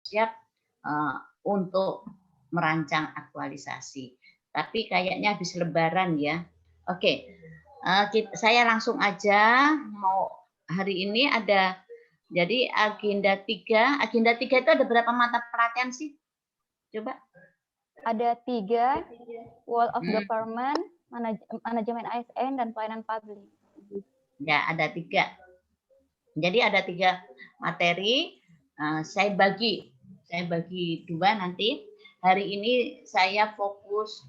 siap untuk merancang aktualisasi. Tapi kayaknya habis Lebaran ya. Oke, saya langsung aja mau hari ini ada jadi agenda 3 itu ada berapa mata pelatihan sih? Coba. Ada 3, Wall of Government, Manajemen ASN, dan Pelayanan Publik. Ya, ada 3. Jadi ada 3 materi. Saya bagi 2 nanti. Hari ini saya fokus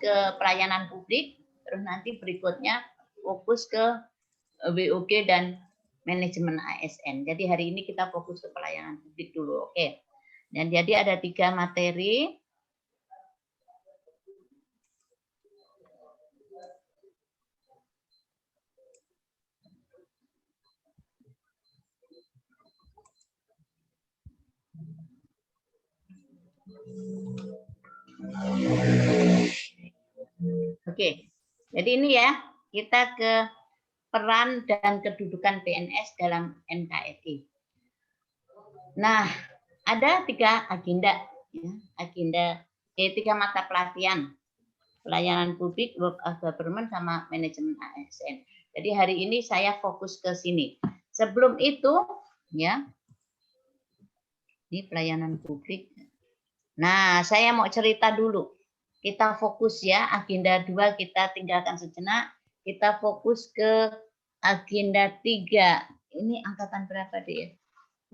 ke pelayanan publik, terus nanti berikutnya fokus ke WOG dan manajemen ASN. Jadi hari ini kita fokus ke pelayanan publik dulu, oke? Dan jadi ada 3 materi. Oke, jadi ini ya, kita ke peran dan kedudukan PNS dalam NKRI. Nah, ada 3 agenda, ya, 3 mata pelatihan, pelayanan publik, work of government, sama manajemen ASN. Jadi hari ini saya fokus ke sini. Sebelum itu, ya, ini pelayanan publik. Nah, saya mau cerita dulu. Kita fokus ya, agenda 2 kita tinggalkan sejenak. Kita fokus ke agenda 3. Ini angkatan berapa deh?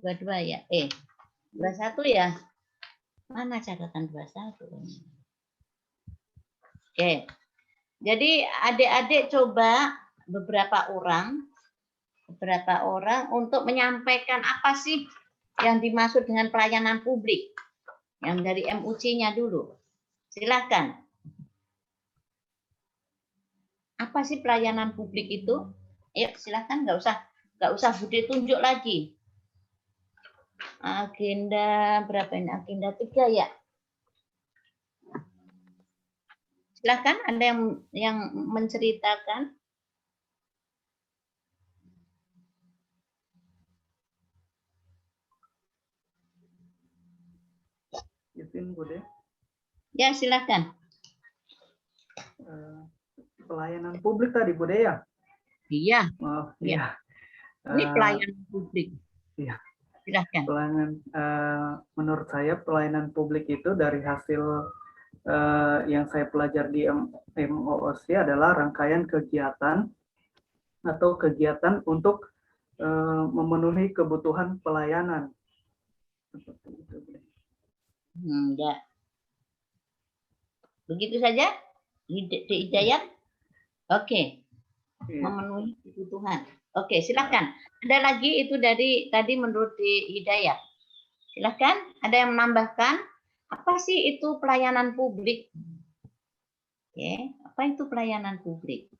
22 ya? 21 ya? Mana catatan 21? Oke. Jadi adik-adik coba beberapa orang untuk menyampaikan apa sih yang dimaksud dengan pelayanan publik. Yang dari MUC-nya dulu. Silakan. Apa sih pelayanan publik itu? Ayo silakan, nggak usah Bude tunjuk lagi. Agenda berapa ini? Agenda 3 ya. Silakan, ada yang menceritakan. Izin Bude. Ya silakan. Pelayanan publik tadi Bude ya? Iya. Maaf, ya. ya. Ini pelayanan publik. Iya. Silakan. Menurut saya pelayanan publik itu dari hasil yang saya pelajari di MOOC adalah rangkaian kegiatan atau kegiatan untuk memenuhi kebutuhan pelayanan. Seperti itu. Ya. Begitu saja, Hidayat. Oke. Memenuhi kebutuhan. Oke, silakan. Ada lagi itu dari tadi menurut Hidayat. Silakan. Ada yang menambahkan? Apa sih itu pelayanan publik? Oke, apa itu pelayanan publik?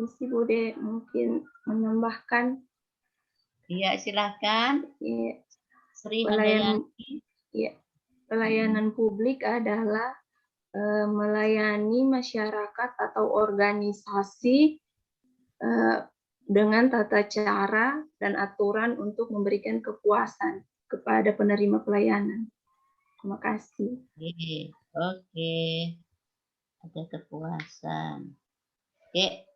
Misi Bude mungkin menambahkan. Iya, silakan. Ya, Sri pelayanan publik adalah melayani masyarakat atau organisasi dengan tata cara dan aturan untuk memberikan kepuasan kepada penerima pelayanan. Terima kasih. Oke. Ada kepuasan. Oke.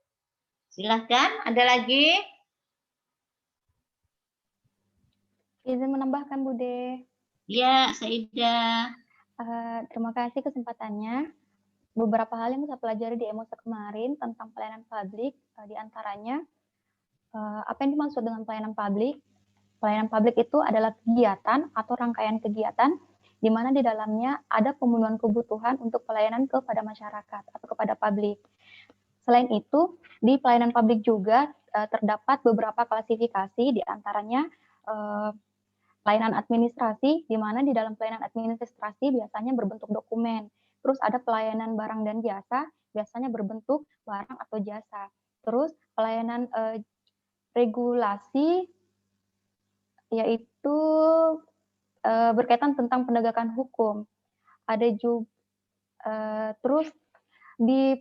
Silakan, ada lagi? Izin menambahkan, Bude. Ya, Saidah. Terima kasih kesempatannya. Beberapa hal yang saya pelajari di MOOC kemarin tentang pelayanan publik, diantaranya apa yang dimaksud dengan pelayanan publik? Pelayanan publik itu adalah kegiatan atau rangkaian kegiatan di mana di dalamnya ada pemenuhan kebutuhan untuk pelayanan kepada masyarakat atau kepada publik. Selain itu, di pelayanan publik juga terdapat beberapa klasifikasi, di antaranya pelayanan administrasi, di mana di dalam pelayanan administrasi biasanya berbentuk dokumen. Terus ada pelayanan barang dan jasa, biasanya berbentuk barang atau jasa. Terus pelayanan regulasi, yaitu berkaitan tentang penegakan hukum. Ada juga terus Di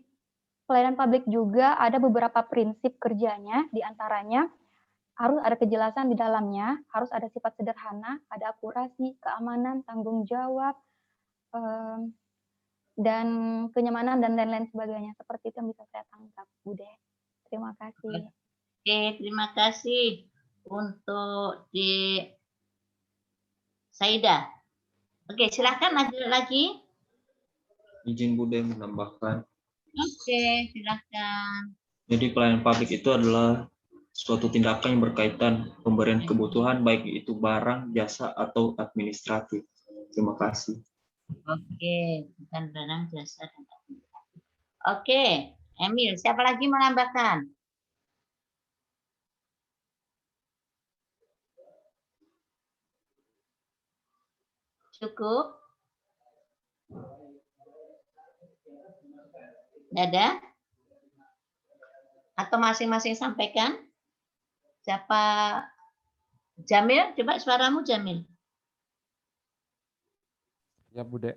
pelayanan publik juga ada beberapa prinsip kerjanya, di antaranya harus ada kejelasan di dalamnya, harus ada sifat sederhana, ada akurasi, keamanan, tanggung jawab, dan kenyamanan dan lain-lain sebagainya. Seperti itu yang bisa saya tangkap, Bude. Terima kasih. Oke, terima kasih untuk di Saida. Oke, silakan ada lagi. Izin Bude menambahkan. Oke, silakan. Jadi pelayanan publik itu adalah suatu tindakan yang berkaitan pemberian kebutuhan baik itu barang, jasa atau administratif. Terima kasih. Oke, bukan barang, jasa dan administratif. Oke, Emil, siapa lagi menambahkan? Cukup? Ada? Atau masing-masing sampaikan? Siapa? Jamil, coba suaramu Jamil. Ya, Bude.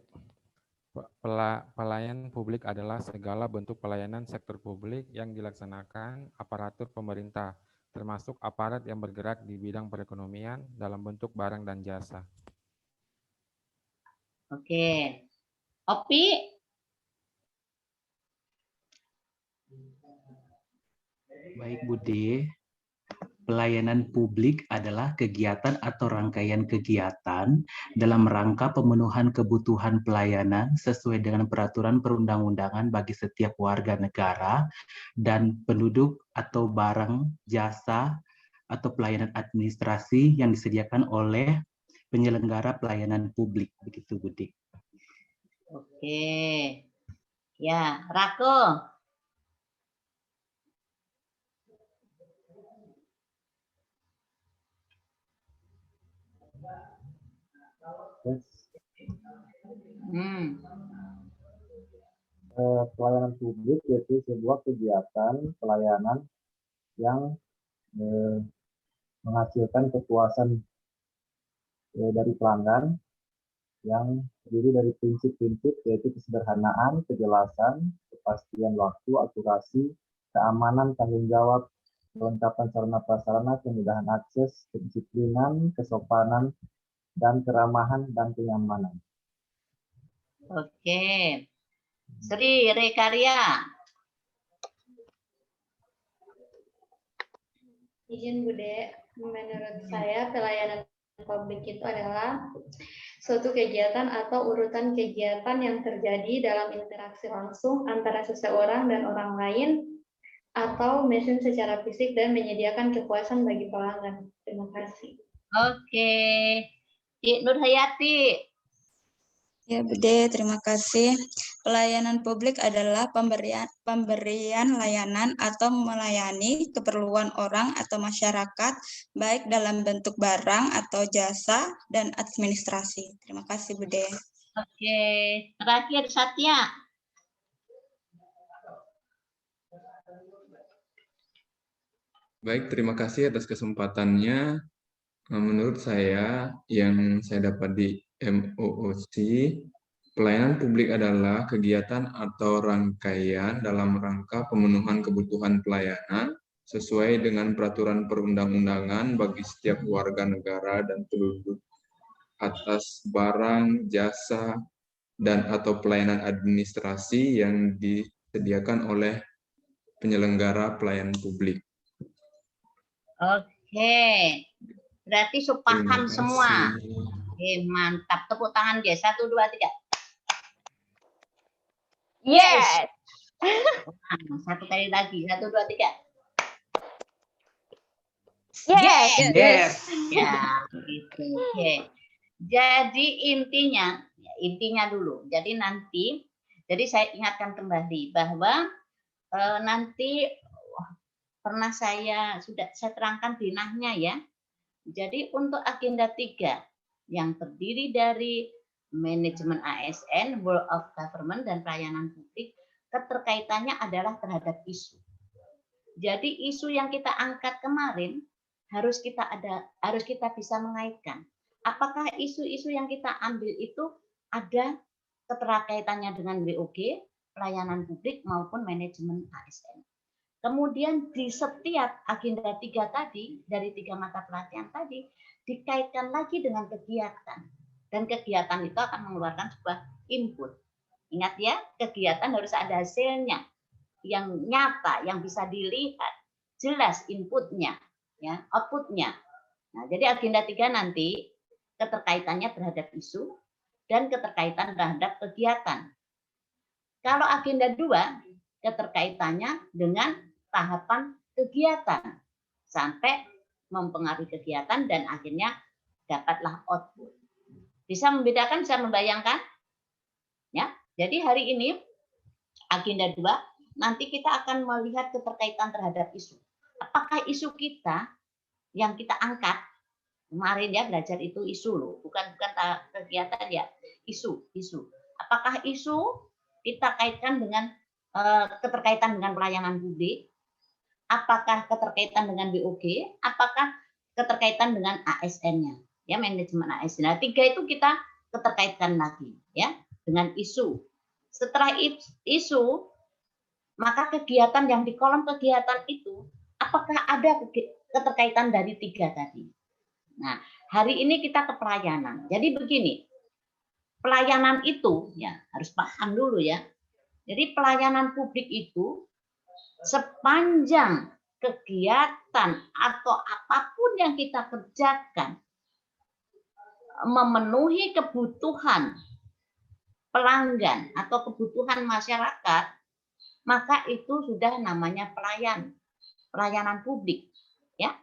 Pelayanan publik adalah segala bentuk pelayanan sektor publik yang dilaksanakan aparatur pemerintah, termasuk aparat yang bergerak di bidang perekonomian dalam bentuk barang dan jasa. Oke. Opi? Baik, Bude. Pelayanan publik adalah kegiatan atau rangkaian kegiatan dalam rangka pemenuhan kebutuhan pelayanan sesuai dengan peraturan perundang-undangan bagi setiap warga negara dan penduduk atau barang, jasa, atau pelayanan administrasi yang disediakan oleh penyelenggara pelayanan publik. Begitu, Bude. Oke. Ya, Rako. Pelayanan publik yaitu sebuah kegiatan pelayanan yang menghasilkan kepuasan dari pelanggan yang terdiri dari prinsip-prinsip yaitu kesederhanaan, kejelasan, kepastian waktu, akurasi, keamanan, tanggung jawab, kelengkapan sarana prasarana, kemudahan akses, kedisiplinan, kesopanan, dan keramahan dan kenyamanan. Oke. Sri Rekarya. Izin Bude, menurut saya pelayanan publik itu adalah suatu kegiatan atau urutan kegiatan yang terjadi dalam interaksi langsung antara seseorang dan orang lain atau mesin secara fisik dan menyediakan kepuasan bagi pelanggan. Terima kasih. Oke. Nur Hayati. Ya, Bude, terima kasih. Pelayanan publik adalah pemberian layanan atau melayani keperluan orang atau masyarakat, baik dalam bentuk barang atau jasa dan administrasi. Terima kasih, Bude. Oke, terakhir Satya. Baik, terima kasih atas kesempatannya. Menurut saya, yang saya dapat di MOOC, pelayanan publik adalah kegiatan atau rangkaian dalam rangka pemenuhan kebutuhan pelayanan sesuai dengan peraturan perundang-undangan bagi setiap warga negara dan penduduk atas barang, jasa, dan atau pelayanan administrasi yang disediakan oleh penyelenggara pelayanan publik. Oke. Berarti paham semua. Oke, mantap. Tepuk tangan, guys. 1, 2, 3. Yes. Satu kali lagi. 1, 2, 3. Yes. Yes. Ya, gitu. Oke. Jadi intinya dulu. Jadi nanti, jadi saya ingatkan kembali bahwa nanti pernah saya terangkan di nahnya ya. Jadi untuk agenda 3 yang terdiri dari manajemen ASN, World of Government, dan pelayanan publik, keterkaitannya adalah terhadap isu. Jadi isu yang kita angkat kemarin harus kita bisa mengaitkan. Apakah isu-isu yang kita ambil itu ada keterkaitannya dengan WOG, pelayanan publik maupun manajemen ASN. Kemudian di setiap agenda 3 tadi, dari 3 mata pelatihan tadi, dikaitkan lagi dengan kegiatan. Dan kegiatan itu akan mengeluarkan sebuah input. Ingat ya, kegiatan harus ada hasilnya, yang nyata, yang bisa dilihat, jelas inputnya, ya, outputnya. Nah, jadi agenda 3 nanti keterkaitannya terhadap isu dan keterkaitan terhadap kegiatan. Kalau agenda 2, keterkaitannya dengan tahapan kegiatan sampai mempengaruhi kegiatan dan akhirnya dapatlah output. Bisa membedakan, bisa membayangkan? Ya. Jadi hari ini agenda 2 nanti kita akan melihat keterkaitan terhadap isu. Apakah isu kita yang kita angkat kemarin ya, belajar itu isu loh, bukan kegiatan ya, isu. Apakah isu kita kaitkan dengan keterkaitan dengan pelayanan publik? Apakah keterkaitan dengan BOG? Apakah keterkaitan dengan ASN-nya? Ya, manajemen ASN. Nah, 3 itu kita keterkaitkan lagi ya dengan isu. Setelah isu, maka kegiatan yang di kolom kegiatan itu apakah ada keterkaitan dari 3 tadi? Nah, hari ini kita ke pelayanan. Jadi begini, pelayanan itu ya harus paham dulu ya. Jadi pelayanan publik itu sepanjang kegiatan atau apapun yang kita kerjakan memenuhi kebutuhan pelanggan atau kebutuhan masyarakat, maka itu sudah namanya pelayanan publik ya.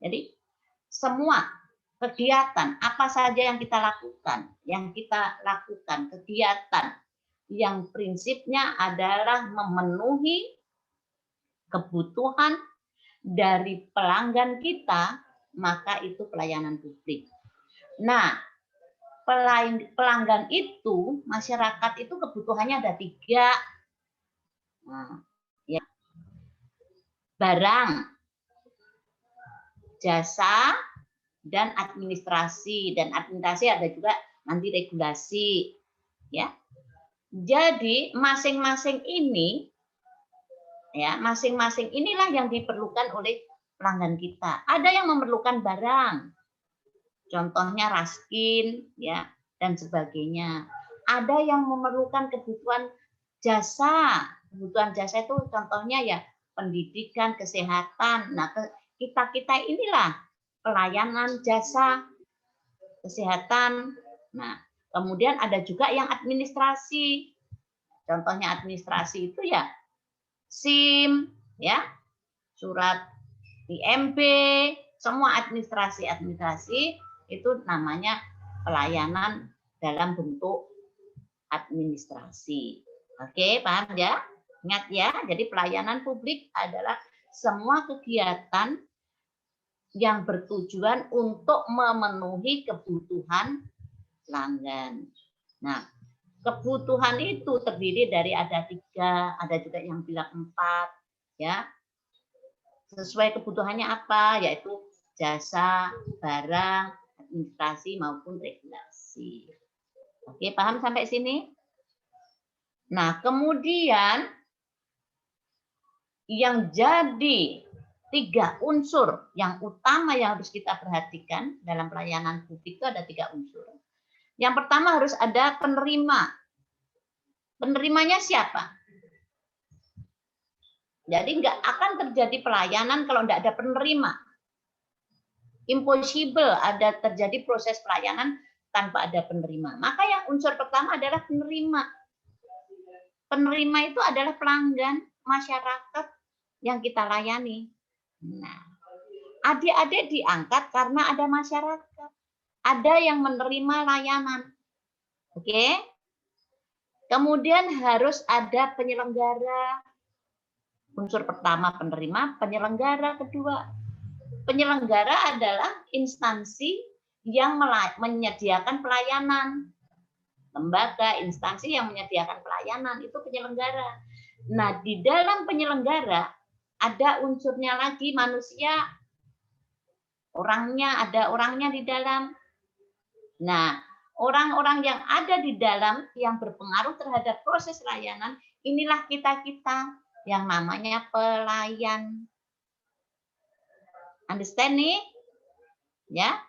Jadi semua kegiatan apa saja yang kita lakukan kegiatan yang prinsipnya adalah memenuhi kebutuhan dari pelanggan kita, maka itu pelayanan publik. Nah, pelanggan itu, masyarakat itu kebutuhannya ada 3. Nah, ya. Barang, jasa, dan administrasi. Dan administrasi ada juga nanti regulasi. Ya. Jadi masing-masing ini ya, masing-masing inilah yang diperlukan oleh pelanggan kita. Ada yang memerlukan barang, contohnya raskin, ya, dan sebagainya. Ada yang memerlukan kebutuhan jasa. Kebutuhan jasa itu contohnya ya pendidikan, kesehatan. Nah, kita inilah pelayanan jasa kesehatan. Nah, kemudian ada juga yang administrasi. Contohnya administrasi itu ya SIM, ya, surat IMB, semua administrasi itu namanya pelayanan dalam bentuk administrasi. Oke, paham ya? Ingat ya, jadi pelayanan publik adalah semua kegiatan yang bertujuan untuk memenuhi kebutuhan pelanggan. Nah, kebutuhan itu terdiri dari ada 3, ada juga yang bilang 4, ya. Sesuai kebutuhannya apa, yaitu jasa, barang, administrasi maupun regulasi. Oke, paham sampai sini? Nah, kemudian yang jadi 3 unsur yang utama yang harus kita perhatikan dalam pelayanan publik itu ada 3 unsur. Yang pertama harus ada penerima. Penerimanya siapa? Jadi nggak akan terjadi pelayanan kalau nggak ada penerima. Impossible ada terjadi proses pelayanan tanpa ada penerima. Maka yang unsur pertama adalah penerima. Penerima itu adalah pelanggan masyarakat yang kita layani. Nah, adik-adik diangkat karena ada masyarakat. Ada yang menerima layanan. Oke? Kemudian harus ada penyelenggara. Unsur pertama penerima, penyelenggara kedua. Penyelenggara adalah instansi yang menyediakan pelayanan. Lembaga, instansi yang menyediakan pelayanan, itu penyelenggara. Nah, di dalam penyelenggara ada unsurnya lagi manusia. Orangnya, ada orangnya di dalam. Nah, orang-orang yang ada di dalam yang berpengaruh terhadap proses layanan inilah kita-kita yang namanya pelayan. Understand nih? Ya.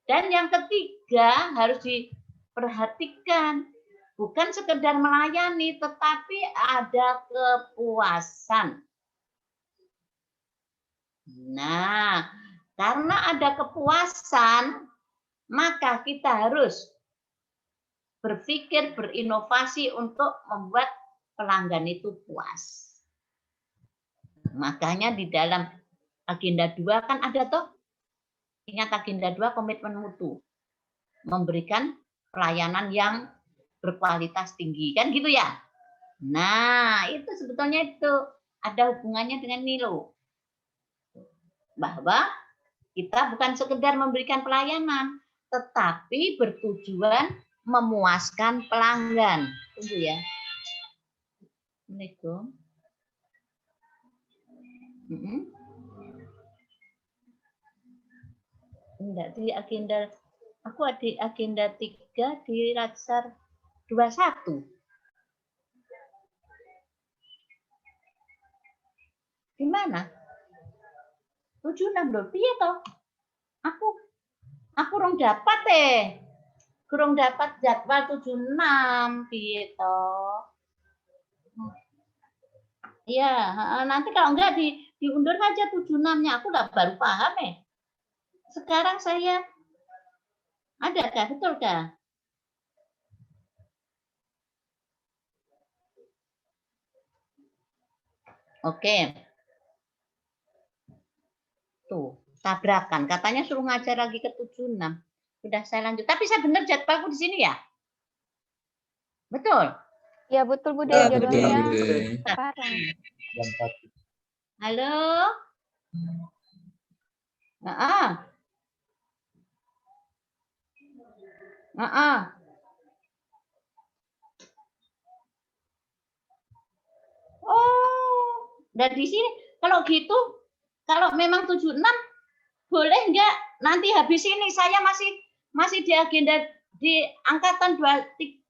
Dan yang ketiga harus diperhatikan, bukan sekedar melayani, tetapi ada kepuasan. Nah, karena ada kepuasan, maka kita harus berpikir, berinovasi untuk membuat pelanggan itu puas. Makanya di dalam agenda 2 kan ada toh, ingat agenda 2 komitmen mutu, memberikan pelayanan yang berkualitas tinggi, kan gitu ya. Nah, itu sebetulnya itu ada hubungannya dengan Milo. Bahwa kita bukan sekedar memberikan pelayanan, tetapi bertujuan memuaskan pelanggan. Tunggu ya. Assalamualaikum. Enggak, di agenda, aku ada agenda 3 di Latsar 21. Gimana? 76 loh, piye toh? Aku rong dapat kurang dapat jadwal 76 piye toh? Iya, nanti kalau enggak diundur saja 76-nya. Aku enggak baru paham Sekarang saya ada kah? Betul kah? Oke. Tuh, tabrakan. Katanya suruh ngajar lagi ke 76. Sudah saya lanjut. Tapi saya benar jadwalku di sini ya? Betul? Ya betul Bude, Ya, jadwalnya betul. sekarang. Halo? Oh, dan di sini kalau gitu, kalau memang 76 boleh enggak nanti habis ini saya masih di agenda di angkatan 21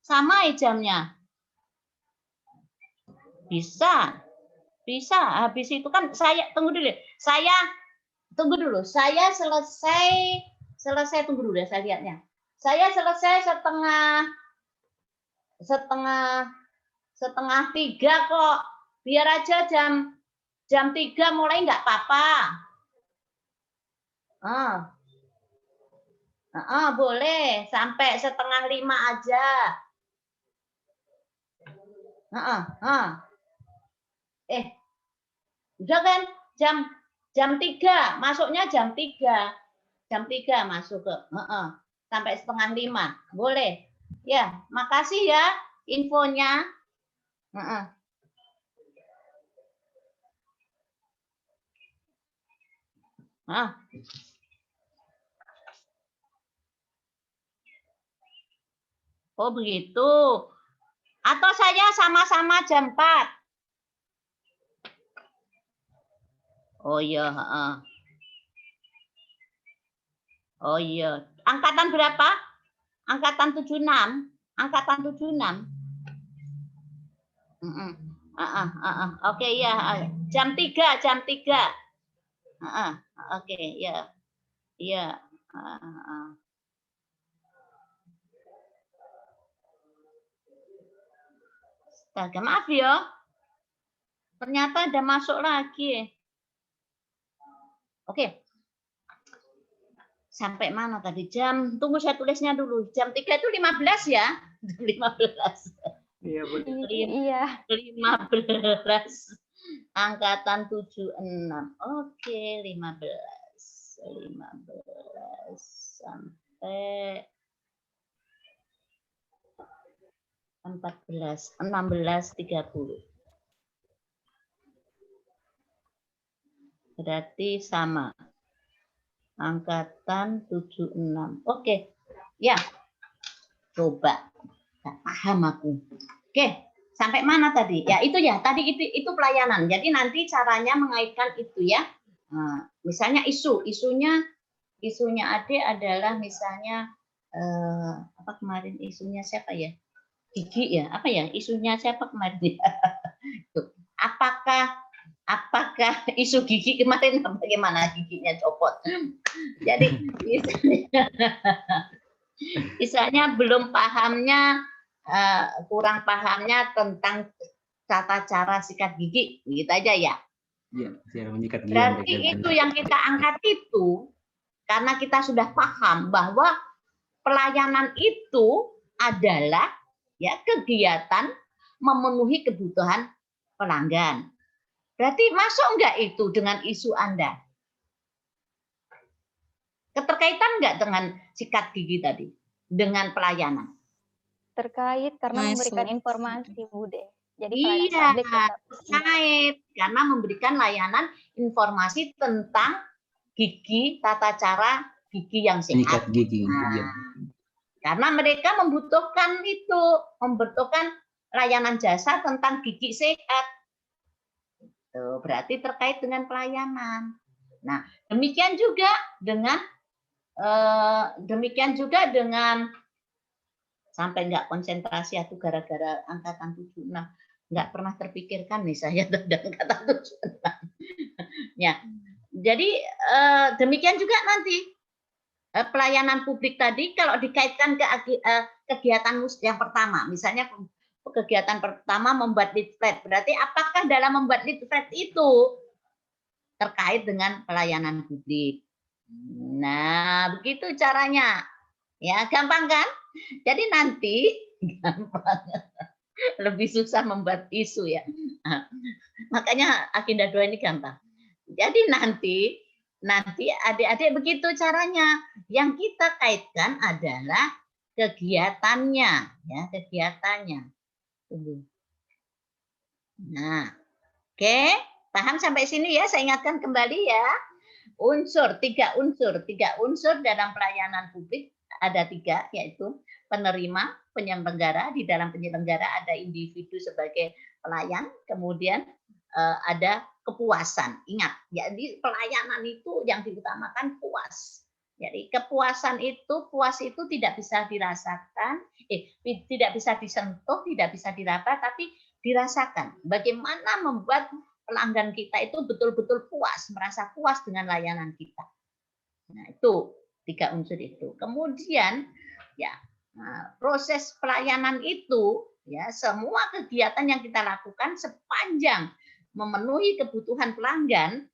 sama jamnya. Bisa habis itu kan saya tunggu dulu. Saya selesai tunggu dulu ya saya lihatnya. Saya selesai setengah 3 kok. Biar aja jam 3 mulai enggak apa-apa. Boleh sampai setengah 5 aja. Udah kan jam 3 masuknya jam 3 masuk ke sampai setengah 5 boleh ya. Makasih ya infonya. Oh begitu. Atau saya sama-sama jam 4. Oh iya. Oh iya. Angkatan berapa? Angkatan 76. Angkatan 76. Oke ya. Jam 3. Oke ya. Iya. Astaga, maaf ya. Ternyata ada masuk lagi. Oke. Sampai mana tadi? Tunggu saya tulisnya dulu. Jam 3 itu 15 ya? 15. Iya, Bu. Iya. 15. Angkatan 76. Oke, 15 sampai 16:30. Berarti sama. Angkatan 76. Oke. Ya. Coba. Nggak paham aku. Oke. Sampai mana tadi? Ya, itu ya. Tadi itu pelayanan. Jadi nanti caranya mengaitkan itu ya. Nah, misalnya isunya Ade adalah misalnya apa kemarin isunya siapa ya? gigi ya, apa ya isunya siapa kemarin ya? Tuh. Apakah isu gigi kemarin bagaimana giginya copot? Jadi misalnya belum pahamnya, kurang pahamnya tentang tata cara sikat gigi, gitu aja ya. Iya, cara menyikat gigi. Berarti itu yang kita angkat itu karena kita sudah paham bahwa pelayanan itu adalah ya kegiatan memenuhi kebutuhan pelanggan. Berarti masuk enggak itu dengan isu Anda? Keterkaitan enggak dengan sikat gigi tadi? Dengan pelayanan? Terkait karena memberikan Masuk. informasi, Bude. Jadi Iya, pelayanan publik tetap terkait karena memberikan layanan informasi tentang gigi, tata cara gigi yang Menyikat sehat. gigi. Nah, Iya. karena mereka membutuhkan itu, membutuhkan layanan jasa tentang gigi sehat. Tuh, berarti terkait dengan pelayanan. Nah, demikian juga dengan sampai nggak konsentrasi atau gara-gara angkatan 76 nggak pernah terpikirkan nih saya tentang angkatan 76. Ya, jadi demikian juga nanti pelayanan publik tadi kalau dikaitkan ke kegiatan yang pertama, misalnya kegiatan pertama membuat leaflet, berarti apakah dalam membuat leaflet itu terkait dengan pelayanan publik? Nah, begitu caranya. Ya, gampang kan? Jadi nanti gampang. Lebih susah membuat isu ya. Makanya agenda 2 ini gampang. Jadi nanti adik-adik begitu caranya. Yang kita kaitkan adalah kegiatannya, ya, kegiatannya. Nah, oke, paham sampai sini ya? Saya ingatkan kembali ya. Tiga unsur dalam pelayanan publik ada 3, yaitu penerima, penyelenggara. Di dalam penyelenggara ada individu sebagai pelayan, kemudian ada kepuasan. Ingat, jadi pelayanan itu yang diutamakan puas. Jadi kepuasan itu, puas itu tidak bisa dirasakan, tidak bisa disentuh, tidak bisa diraba, tapi dirasakan. Bagaimana membuat pelanggan kita itu betul-betul puas, merasa puas dengan layanan kita. Nah, itu 3 unsur itu. Kemudian ya, proses pelayanan itu ya, semua kegiatan yang kita lakukan sepanjang memenuhi kebutuhan pelanggan,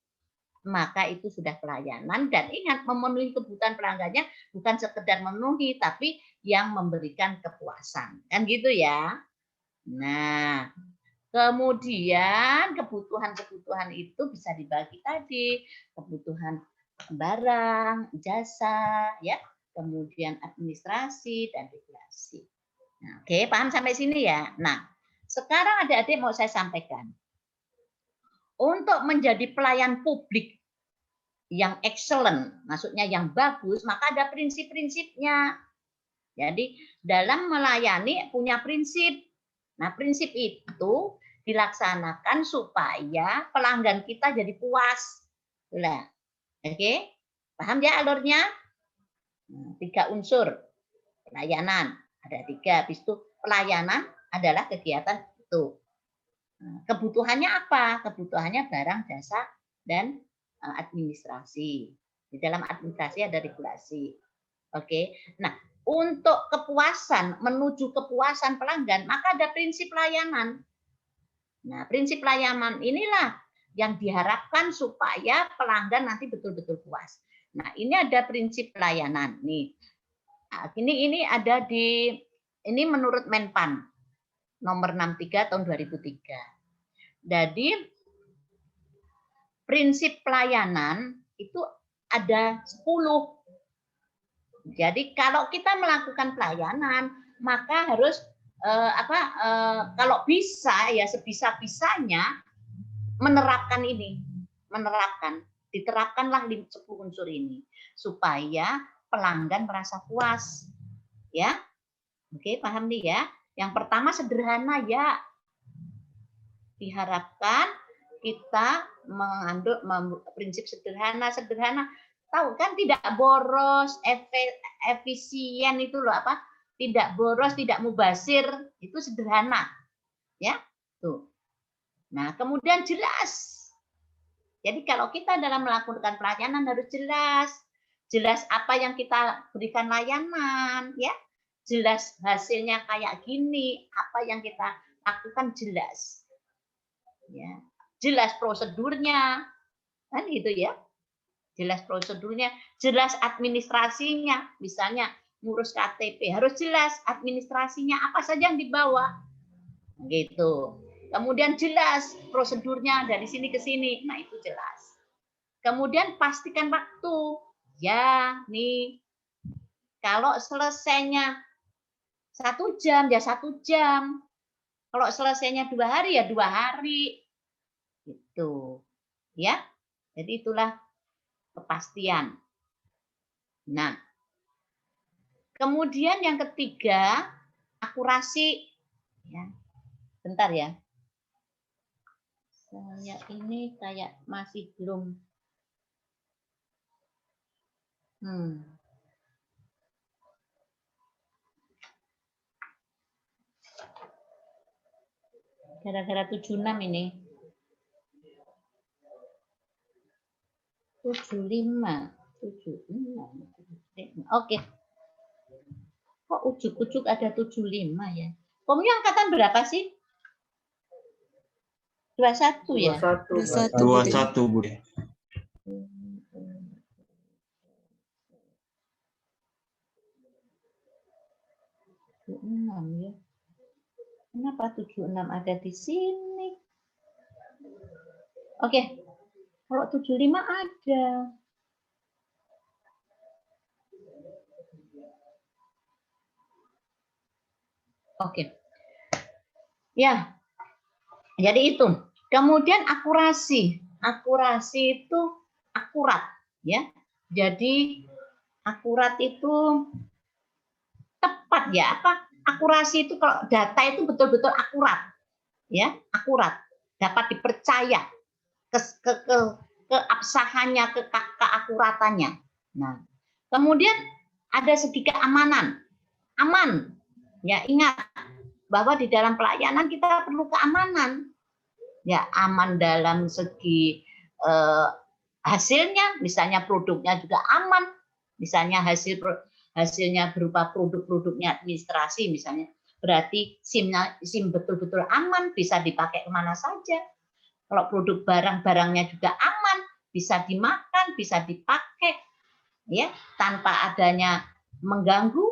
maka itu sudah pelayanan. Dan ingat, memenuhi kebutuhan pelanggannya bukan sekedar memenuhi, tapi yang memberikan kepuasan. Kan gitu ya. Nah, kemudian kebutuhan-kebutuhan itu bisa dibagi tadi, kebutuhan barang, jasa, ya, kemudian administrasi dan regulasi. Nah, oke, paham sampai sini ya. Nah, sekarang adik-adik mau saya sampaikan. Untuk menjadi pelayan publik yang excellent, maksudnya yang bagus, maka ada prinsip-prinsipnya. Jadi, dalam melayani punya prinsip. Nah, prinsip itu dilaksanakan supaya pelanggan kita jadi puas. Itulah. Oke, paham ya alurnya? 3 unsur pelayanan, ada 3. Habis itu pelayanan adalah kegiatan itu. Kebutuhannya apa? Kebutuhannya barang, jasa, dan administrasi. Di dalam administrasi ada regulasi. Oke, nah untuk kepuasan, menuju kepuasan pelanggan, maka ada prinsip layanan. Nah, prinsip layanan inilah yang diharapkan supaya pelanggan nanti betul-betul puas. Nah, ini ada prinsip pelayanan nih. Nah, ini ada ini menurut Menpan nomor 63 tahun 2003. Jadi prinsip pelayanan itu ada 10. Jadi kalau kita melakukan pelayanan, maka harus kalau bisa ya sebisa-bisanya menerapkan ini, diterapkanlah 10 unsur ini supaya pelanggan merasa puas, ya. Oke, paham nih ya. Yang pertama sederhana ya, diharapkan kita mengandung prinsip sederhana. Tahu kan, tidak boros, efisien itu loh, tidak boros, tidak mubazir, itu sederhana. Ya, tuh. Nah, kemudian jelas. Jadi kalau kita dalam melakukan pelayanan harus jelas. Jelas apa yang kita berikan layanan, ya. Jelas hasilnya kayak gini, apa yang kita lakukan jelas. Ya. Jelas prosedurnya. Kan gitu ya. Jelas prosedurnya, jelas administrasinya. Misalnya ngurus KTP, harus jelas administrasinya apa saja yang dibawa. Gitu. Kemudian jelas prosedurnya dari sini ke sini. Nah, itu jelas. Kemudian pastikan waktu. Ya, nih. Kalau selesainya 1 jam, ya 1 jam. Kalau selesainya 2 hari, ya 2 hari. Gitu. Ya. Jadi itulah kepastian. Nah, kemudian yang ketiga, akurasi. Ya. Bentar ya. Saya ini kayak masih belum. Gara-gara 76 ini. 75. Oke. Kok ujuk-ujuk ada 75 ya? Kamu angkatan berapa sih? 21 ya? 21, Bu. 76 ya. Kenapa 76 ada di sini? Oke. Kalau 75 ada. Oke. Ya. Jadi itu. Kemudian akurasi. Akurasi itu akurat, ya. Jadi akurat itu tepat ya. Apa? Akurasi itu kalau data itu betul-betul akurat. Ya, akurat. Dapat dipercaya keabsahannya, keakuratannya. Nah, kemudian ada segi keamanan. Aman. Ya, ingat bahwa di dalam pelayanan kita perlu keamanan. Ya, aman dalam segi hasilnya, misalnya produknya juga aman, misalnya hasilnya berupa produk-produknya administrasi misalnya, berarti SIM betul-betul aman, bisa dipakai kemana saja. Kalau produk barang-barangnya juga aman, bisa dimakan, bisa dipakai, ya, tanpa adanya mengganggu,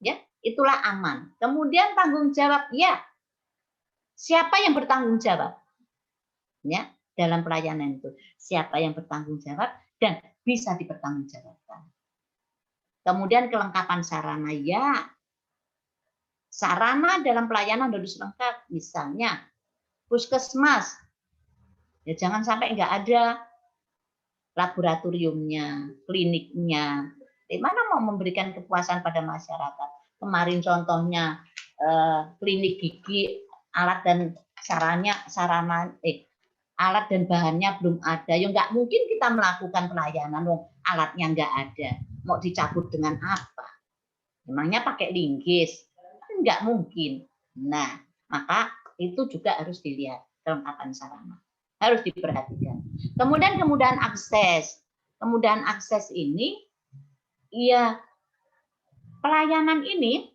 ya, itulah aman. Kemudian tanggung jawab, ya, siapa yang bertanggung jawab? Ya, dalam pelayanan itu siapa yang bertanggung jawab dan bisa dipertanggungjawabkan. Kemudian kelengkapan sarana, ya, sarana dalam pelayanan harus lengkap, misalnya puskesmas, ya jangan sampai nggak ada laboratoriumnya, kliniknya. Gimana mau memberikan kepuasan pada masyarakat? Kemarin contohnya klinik gigi, alat dan alat dan bahannya belum ada, ya nggak mungkin kita melakukan pelayanan, alatnya nggak ada. Mau dicabut dengan apa? Emangnya pakai linggis? Nggak mungkin. Nah, maka itu juga harus dilihat kelengkapan sarana. Harus diperhatikan. Kemudian kemudahan akses. Kemudahan akses ini, ya pelayanan ini,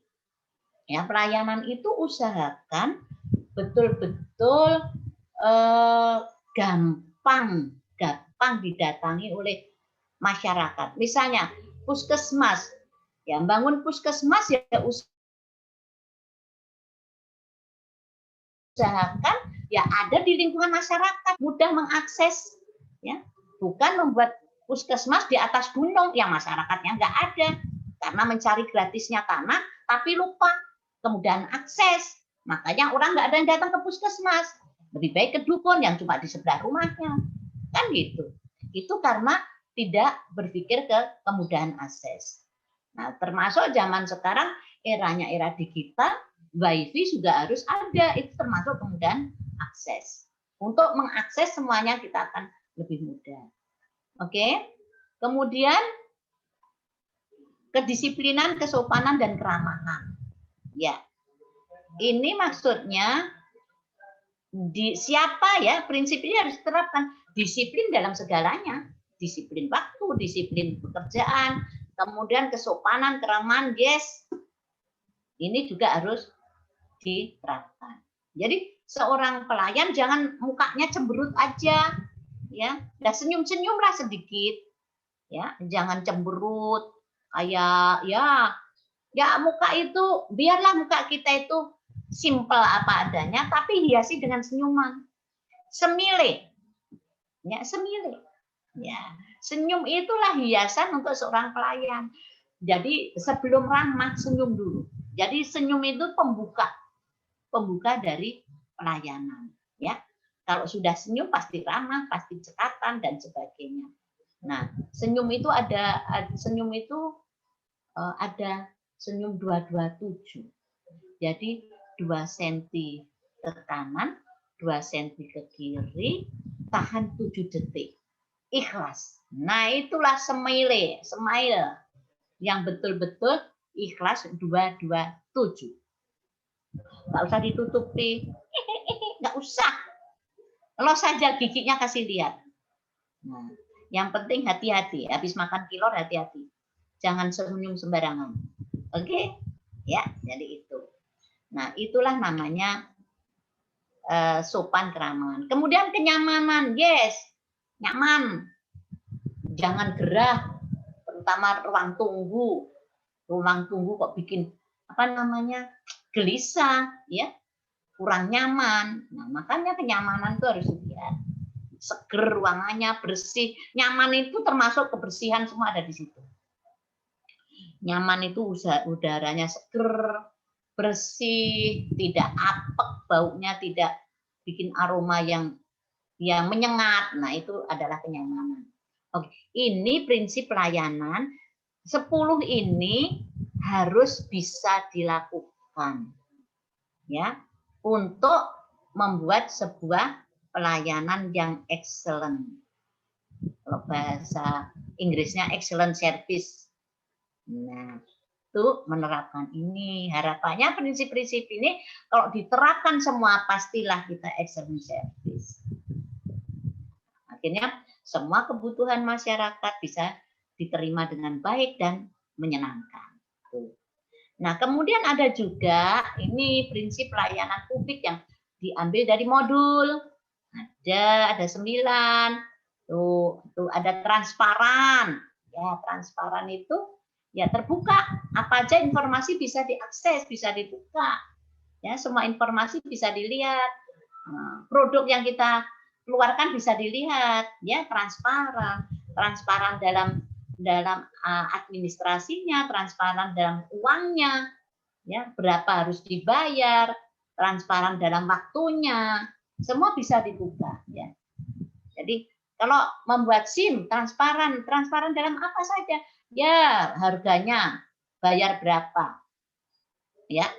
ya pelayanan itu usahakan betul-betul gampang didatangi oleh masyarakat. Misalnya puskesmas, ya bangun puskesmas ya usahakan ya ada di lingkungan masyarakat, mudah mengakses, ya, bukan membuat puskesmas di atas gunung yang masyarakatnya nggak ada karena mencari gratisnya tanah, tapi lupa kemudahan akses. Makanya orang nggak ada yang datang ke puskesmas. Lebih baik ke dukun yang cuma di sebelah rumahnya. Kan gitu. Itu karena tidak berpikir ke kemudahan akses. Nah, termasuk zaman sekarang eranya era digital, WiFi juga harus ada. Itu termasuk kemudahan akses. Untuk mengakses semuanya kita akan lebih mudah. Oke. Kemudian kedisiplinan, kesopanan dan keramahan. Ya, ini maksudnya siapa ya, prinsip ini harus diterapkan. Disiplin dalam segalanya, disiplin waktu, disiplin pekerjaan, kemudian kesopanan, keramahan, yes, ini juga harus diterapkan. Jadi seorang pelayan jangan mukanya cemberut aja, ya, senyum-senyumlah sedikit, ya, jangan cemberut kayak ya muka itu, biarlah muka kita itu simple apa adanya, tapi hiasi dengan senyuman, semile, ya, semile, ya, senyum itulah hiasan untuk seorang pelayan. Jadi sebelum ramah senyum dulu. Jadi senyum itu pembuka dari pelayanan, ya. Kalau sudah senyum pasti ramah, pasti cekatan dan sebagainya. Nah, senyum itu ada senyum 227. Jadi 2 cm ke kanan, 2 cm ke kiri, tahan 7 detik. Ikhlas. Nah, itulah smile yang betul-betul ikhlas 227. Nggak usah ditutupi, nggak usah. Lo saja giginya kasih lihat. Nah, yang penting hati-hati. Habis makan kilor hati-hati. Jangan senyum sembarangan. Oke? Ya, jadi itu. Nah, itulah namanya sopan keramahan. Kemudian kenyamanan, yes, nyaman. Jangan gerah, terutama ruang tunggu. Ruang tunggu kok bikin gelisah, ya, kurang nyaman. Nah, makanya kenyamanan itu harus dilihat. Seger ruangannya, bersih. Nyaman itu termasuk kebersihan, semua ada di situ. Nyaman itu udaranya seger, bersih, tidak apek baunya, tidak bikin aroma yang menyengat. Nah, itu adalah kenyamanan. Oke, ini prinsip pelayanan 10 ini harus bisa dilakukan, ya, untuk membuat sebuah pelayanan yang excellent. Kalau bahasa Inggrisnya excellent service. Nah, itu menerapkan ini. Harapannya prinsip-prinsip ini kalau diterapkan semua, pastilah kita excellent service. Akhirnya semua kebutuhan masyarakat bisa diterima dengan baik dan menyenangkan. Nah, kemudian ada juga ini prinsip pelayanan publik yang diambil dari modul. Ada 9. Tuh ada transparan. Ya, transparan itu ya terbuka. Apa aja informasi bisa diakses, bisa dibuka. Ya, semua informasi bisa dilihat. Produk yang kita keluarkan bisa dilihat, ya, transparan. Transparan dalam administrasinya, transparan dalam uangnya, ya, berapa harus dibayar, transparan dalam waktunya, semua bisa dibuka, ya. Jadi kalau membuat SIM transparan dalam apa saja, ya, harganya, bayar berapa, ya.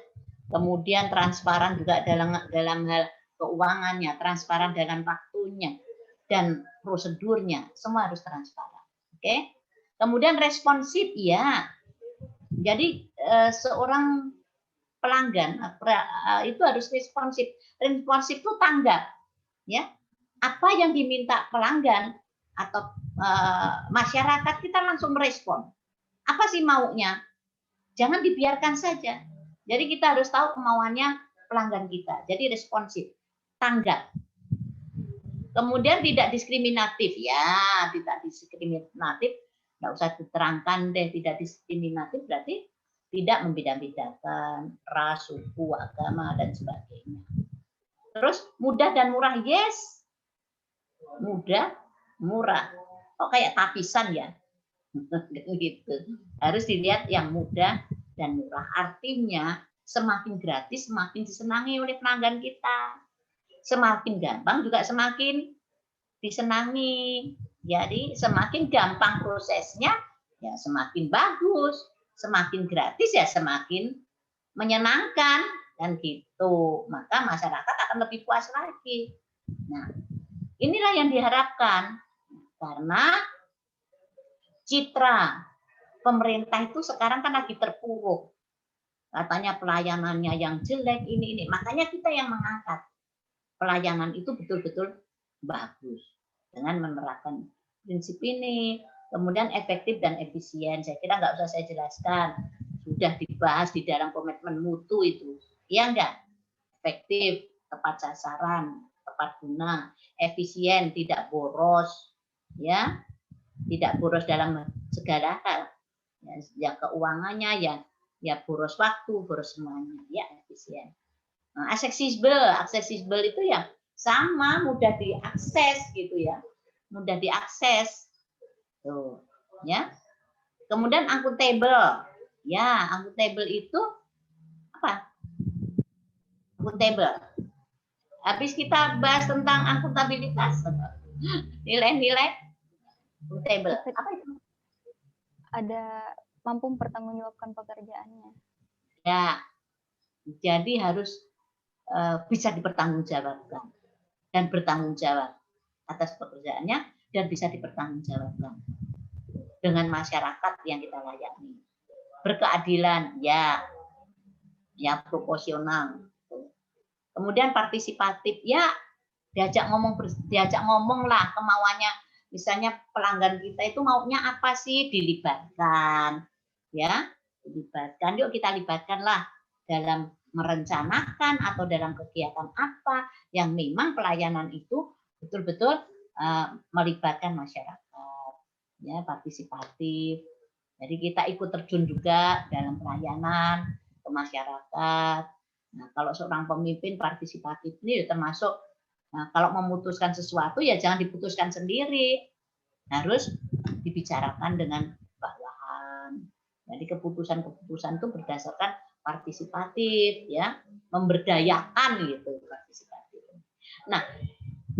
Kemudian transparan juga dalam hal keuangannya, transparan dalam waktunya dan prosedurnya, semua harus transparan. Oke. Kemudian responsif, ya. Jadi seorang pelanggan itu harus responsif. Responsif itu tanggap, ya. Apa yang diminta pelanggan atau masyarakat, kita langsung merespon. Apa sih maunya? Jangan dibiarkan saja. Jadi kita harus tahu kemauannya pelanggan kita. Jadi responsif, tanggap. Kemudian tidak diskriminatif, ya, tidak diskriminatif. Nggak usah diterangkan deh, tidak diskriminatif berarti tidak membeda-bedakan ras, suku, agama, dan sebagainya. Terus mudah dan murah, yes. Mudah, murah. Kok kayak tapisan ya? Gitu. Harus dilihat yang mudah dan murah. Artinya semakin gratis, semakin disenangi oleh pelanggan kita. Semakin gampang juga semakin disenangi. Jadi semakin gampang prosesnya, ya semakin bagus. Semakin gratis, ya semakin menyenangkan, dan gitu. Maka masyarakat akan lebih puas lagi. Nah, inilah yang diharapkan. Karena citra pemerintah itu sekarang kan lagi terpuruk. katanya pelayanannya yang jelek, ini. Makanya kita yang mengangkat pelayanan itu betul-betul bagus dengan menerapkan prinsip ini, kemudian efektif dan efisien. Saya kira nggak usah saya jelaskan, sudah dibahas di dalam komitmen mutu itu, iya enggak? Efektif, tepat sasaran, tepat guna, efisien, tidak boros, ya, tidak boros dalam segala hal, ya keuangannya, ya boros waktu, boros semuanya, ya efisien. Nah, aksesibel itu ya sama, mudah diakses gitu ya, mudah diakses, tuh, ya. Kemudian akuntabel, ya akuntabel itu apa? Akuntabel. Habis kita bahas tentang akuntabilitas, nilai-nilai akuntabel. Apa itu? Ada mampu mempertanggungjawabkan pekerjaannya. Ya, jadi harus bisa dipertanggungjawabkan dan bertanggung jawab atas pekerjaannya dan bisa dipertanggungjawabkan dengan masyarakat yang kita layani. Berkeadilan, ya proporsional. Kemudian partisipatif, ya diajak ngomong lah kemauannya. Misalnya pelanggan kita itu maunya apa sih, dilibatkan, ya dilibatkan. Yuk kita libatkanlah dalam merencanakan atau dalam kegiatan apa yang memang pelayanan itu betul-betul melibatkan masyarakat, ya partisipatif. Jadi kita ikut terjun juga dalam pelayanan ke masyarakat. Nah, kalau seorang pemimpin partisipatif ini termasuk, nah, kalau memutuskan sesuatu ya jangan diputuskan sendiri, harus dibicarakan dengan bawahan. Jadi keputusan-keputusan itu berdasarkan partisipatif, ya, memberdayakan gitu partisipatif. Nah,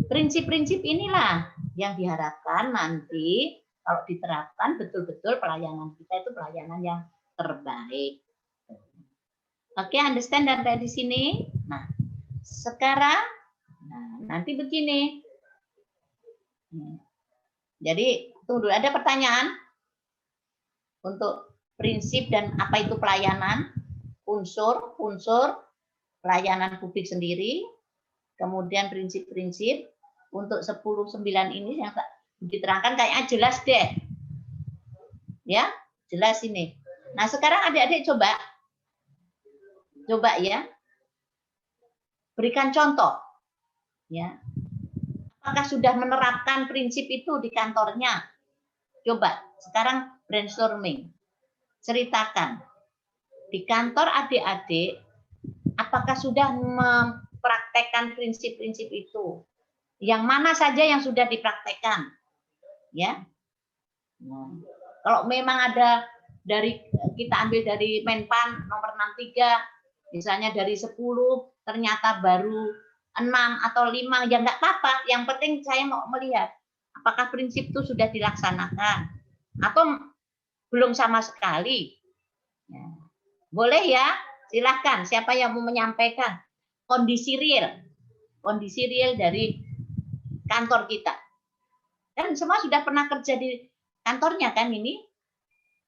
prinsip-prinsip inilah yang diharapkan nanti kalau diterapkan betul-betul pelayanan kita itu pelayanan yang terbaik. Oke, understand sampai di sini. Nah, sekarang nanti begini. Jadi tunggu, ada pertanyaan untuk prinsip dan apa itu pelayanan, unsur pelayanan publik sendiri, kemudian prinsip-prinsip untuk 10-9 ini yang diterangkan kayaknya jelas deh. Ya, jelas ini. Nah, sekarang adik-adik coba ya, berikan contoh, ya. Apakah sudah menerapkan prinsip itu di kantornya? Coba sekarang brainstorming, ceritakan di kantor adik-adik, apakah sudah mempraktekkan prinsip-prinsip itu? Yang mana saja yang sudah dipraktekkan, ya? Nah, kalau memang ada kita ambil dari Menpan nomor 63. Misalnya dari 10 ternyata baru 6 atau 5, ya nggak apa-apa. Yang penting saya mau melihat apakah prinsip itu sudah dilaksanakan atau belum sama sekali. Ya. Boleh ya, silahkan. Siapa yang mau menyampaikan kondisi real dari kantor kita. Dan semua sudah pernah kerja di kantornya kan ini?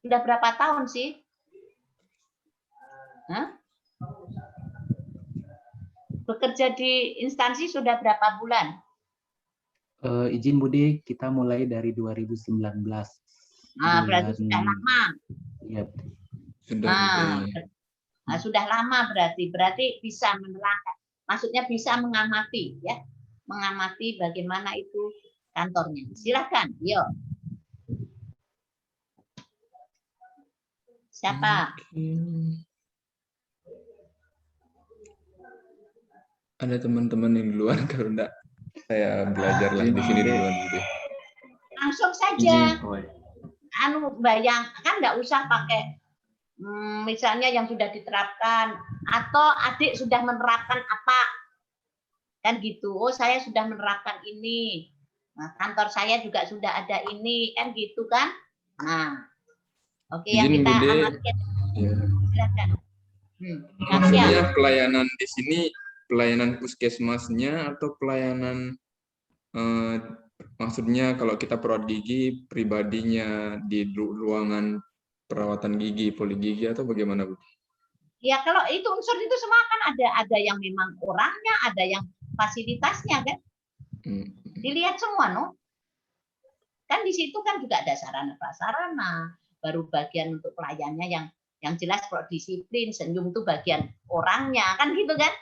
Sudah berapa tahun sih? Hah? Bekerja di instansi sudah berapa bulan? Izin Bude, kita mulai dari 2019. Nah, berarti sudah lama. Iya. Sudah lama berarti bisa menerangkan. Maksudnya bisa mengamati, ya, mengamati bagaimana itu kantornya. Silakan, yuk. Siapa? Ada teman-teman yang duluan, kalau enggak saya belajar lah di sini duluan gitu. Langsung saja. Bayang kan nggak usah pakai misalnya yang sudah diterapkan atau adik sudah menerapkan apa kan gitu. Oh, saya sudah menerapkan ini. Nah, kantor saya juga sudah ada ini kan gitu kan. Nah, oke, yang kita amati. Ya. Silakan. Maksudnya pelayanan di sini pelayanan puskesmasnya atau pelayanan maksudnya kalau kita perawat gigi pribadinya di ruangan perawatan gigi, poligigi atau bagaimana, Bu? Ya kalau itu unsur itu semua kan ada yang memang orangnya, ada yang fasilitasnya kan. Dilihat semua, no. Kan di situ kan juga ada sarana prasarana, baru bagian untuk pelayannya yang jelas kalau disiplin, senyum itu bagian orangnya, kan gitu kan.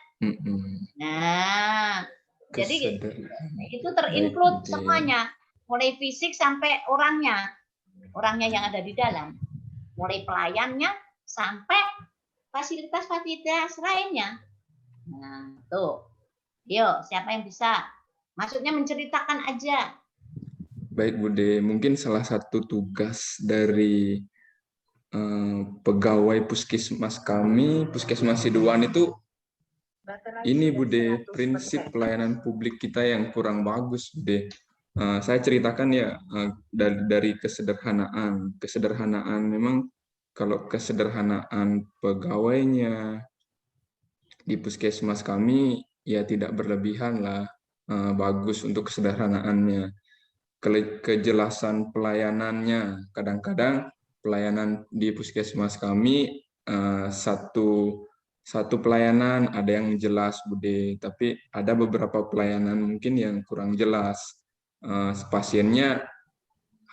Nah, jadi itu terinclude semuanya, mulai fisik sampai orangnya yang ada di dalam, mulai pelayannya sampai fasilitas-fasilitas lainnya. Nah, tuh, yuk siapa yang bisa? Maksudnya menceritakan aja. Baik Bude, mungkin salah satu tugas dari pegawai puskesmas kami, Puskesmas Sidoan itu ini Bude, prinsip pelayanan publik kita yang kurang bagus Bude. Saya ceritakan ya dari kesederhanaan. Kesederhanaan memang kalau kesederhanaan pegawainya di puskesmas kami ya tidak berlebihan lah, bagus untuk kesederhanaannya. Kejelasan pelayanannya, kadang-kadang pelayanan di puskesmas kami satu pelayanan ada yang jelas Bude, tapi ada beberapa pelayanan mungkin yang kurang jelas. Pasiennya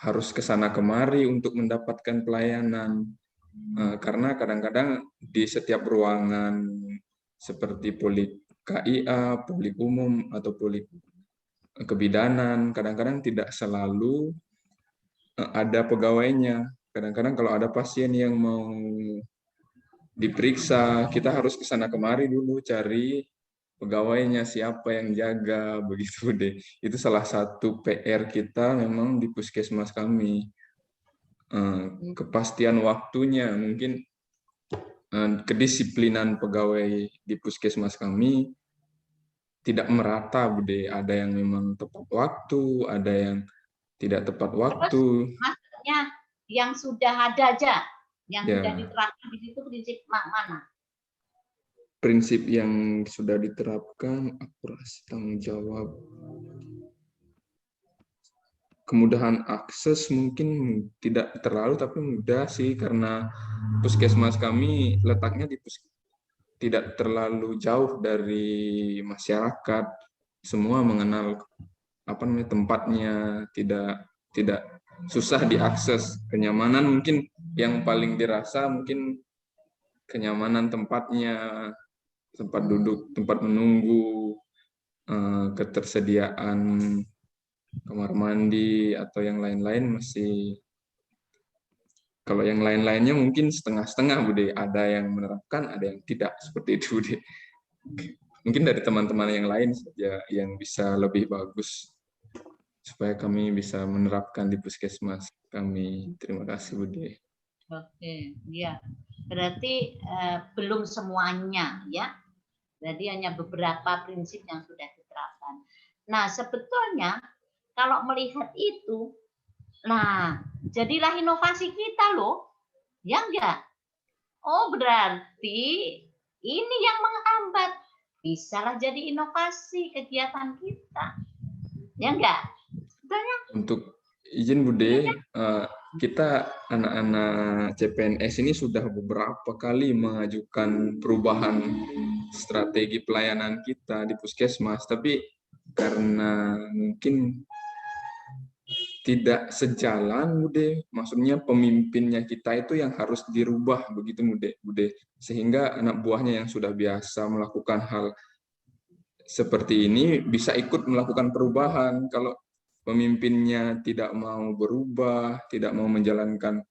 harus ke sana kemari untuk mendapatkan pelayanan, karena kadang-kadang di setiap ruangan seperti polik KIA, polik umum atau polik kebidanan, kadang-kadang tidak selalu ada pegawainya. Kadang-kadang kalau ada pasien yang mau diperiksa, kita harus ke sana kemari dulu cari pegawainya, siapa yang jaga, begitu deh. Itu salah satu PR kita memang di puskesmas kami. Kepastian waktunya, mungkin kedisiplinan pegawai di puskesmas kami tidak merata, Bude. Ada yang memang tepat waktu, ada yang tidak tepat waktu. Maksudnya yang sudah ada aja, yang sudah diterapkan di situ prinsip mana? Prinsip yang sudah diterapkan, akurasi tanggung jawab. Kemudahan akses mungkin tidak terlalu, tapi mudah sih, karena puskesmas kami letaknya tidak terlalu jauh dari masyarakat. Semua mengenal tempatnya, tidak susah diakses. Kenyamanan mungkin yang paling dirasa mungkin kenyamanan tempatnya, tempat duduk, tempat menunggu, ketersediaan kamar mandi atau yang lain-lain masih. Kalau yang lain-lainnya mungkin setengah-setengah, Bude. Ada yang menerapkan, ada yang tidak, seperti itu, Bude. Mungkin dari teman-teman yang lain saja yang bisa lebih bagus supaya kami bisa menerapkan di puskesmas kami. Terima kasih, Bude. Oke, ya. Berarti belum semuanya, ya. Jadi hanya beberapa prinsip yang sudah diterapkan. Nah, sebetulnya kalau melihat itu, nah, jadilah inovasi kita loh, ya enggak? Oh, berarti ini yang menghambat. Bisalah jadi inovasi kegiatan kita, ya enggak? Sebetulnya. Untuk izin Bude, kita anak-anak CPNS ini sudah beberapa kali mengajukan perubahan strategi pelayanan kita di puskesmas, tapi karena mungkin tidak sejalan, Bude. Maksudnya pemimpinnya kita itu yang harus dirubah, begitu Bude. Sehingga anak buahnya yang sudah biasa melakukan hal seperti ini bisa ikut melakukan perubahan. Kalau pemimpinnya tidak mau berubah, tidak mau menjalankan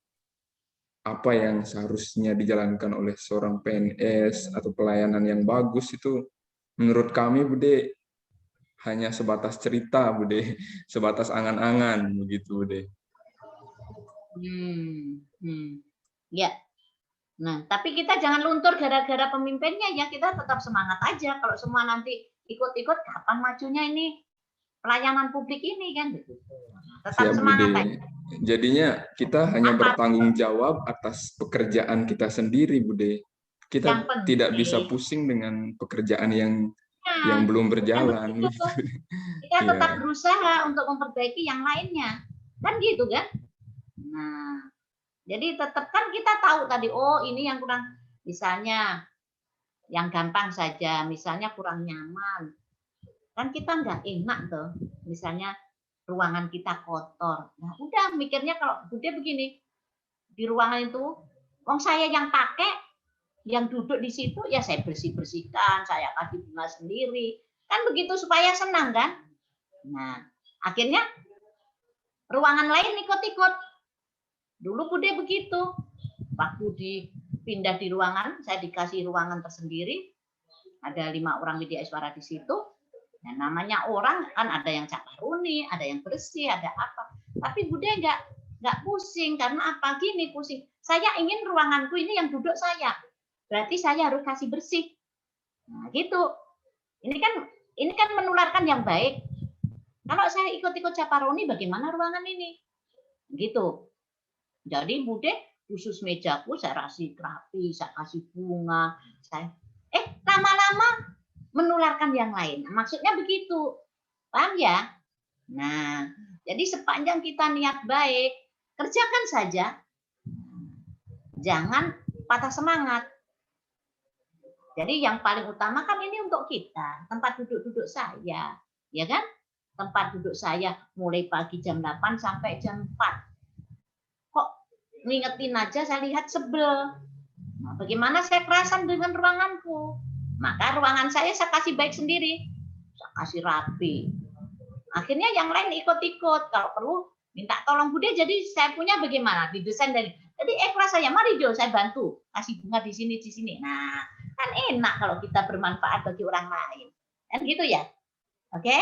apa yang seharusnya dijalankan oleh seorang PNS atau pelayanan yang bagus, itu menurut kami, Bude, hanya sebatas cerita, Bude, sebatas angan-angan, begitu, Bude. Ya. Nah, tapi kita jangan luntur gara-gara pemimpinnya, ya. Kita tetap semangat aja. Kalau semua nanti ikut-ikut, kapan majunya ini pelayanan publik ini, kan? Tetap semangat aja. Jadinya kita hanya bertanggung jawab atas pekerjaan kita sendiri, Bude. Kita tidak bisa pusing dengan pekerjaan yang belum berjalan. Kita tetap berusaha untuk memperbaiki yang lainnya, kan gitu kan? Nah, jadi tetap kan kita tahu tadi, oh ini yang kurang Misalnya yang gampang saja, misalnya kurang nyaman. Kan kita nggak enak tuh, misalnya ruangan kita kotor. Nah, udah mikirnya kalau Bude begini, di ruangan itu, wong saya yang pakai, yang duduk di situ, ya saya bersih-bersihkan, saya kasih bunga sendiri. Kan begitu supaya senang kan? Nah, akhirnya ruangan lain ikut-ikut. Dulu Bude begitu. Waktu dipindah di ruangan, saya dikasih ruangan tersendiri. Ada 5 orang Widyaswara di situ. Nah, namanya orang kan ada yang cakaruni, ada yang bersih, ada apa. Tapi Bude nggak pusing karena apa? Gini pusing. Saya ingin ruanganku ini yang duduk saya. Berarti saya harus kasih bersih. Nah, gitu. Ini kan menularkan yang baik. Kalau saya ikut-ikut caparoni, bagaimana ruangan ini? Gitu. Jadi Bude khusus mejaku saya kasih rapi, saya kasih bunga, lama-lama menularkan yang lain. Maksudnya begitu. Paham ya? Nah, jadi sepanjang kita niat baik, kerjakan saja. Jangan patah semangat. Jadi yang paling utama kan ini untuk kita, tempat duduk-duduk saya, ya kan? Tempat duduk saya mulai pagi jam 8 sampai jam 4. Kok ngingetin aja saya lihat sebel. Nah, bagaimana saya kerasan dengan ruanganku? Maka ruangan saya kasih baik sendiri. Saya kasih rapi. Akhirnya yang lain ikut-ikut. Kalau perlu minta tolong Bude, jadi saya punya bagaimana? Didesain dari. Jadi ikhlas saya, mari Jo, saya bantu. Kasih bunga di sini, di sini. Nah, kan enak kalau kita bermanfaat bagi orang lain. Kan gitu ya? Oke?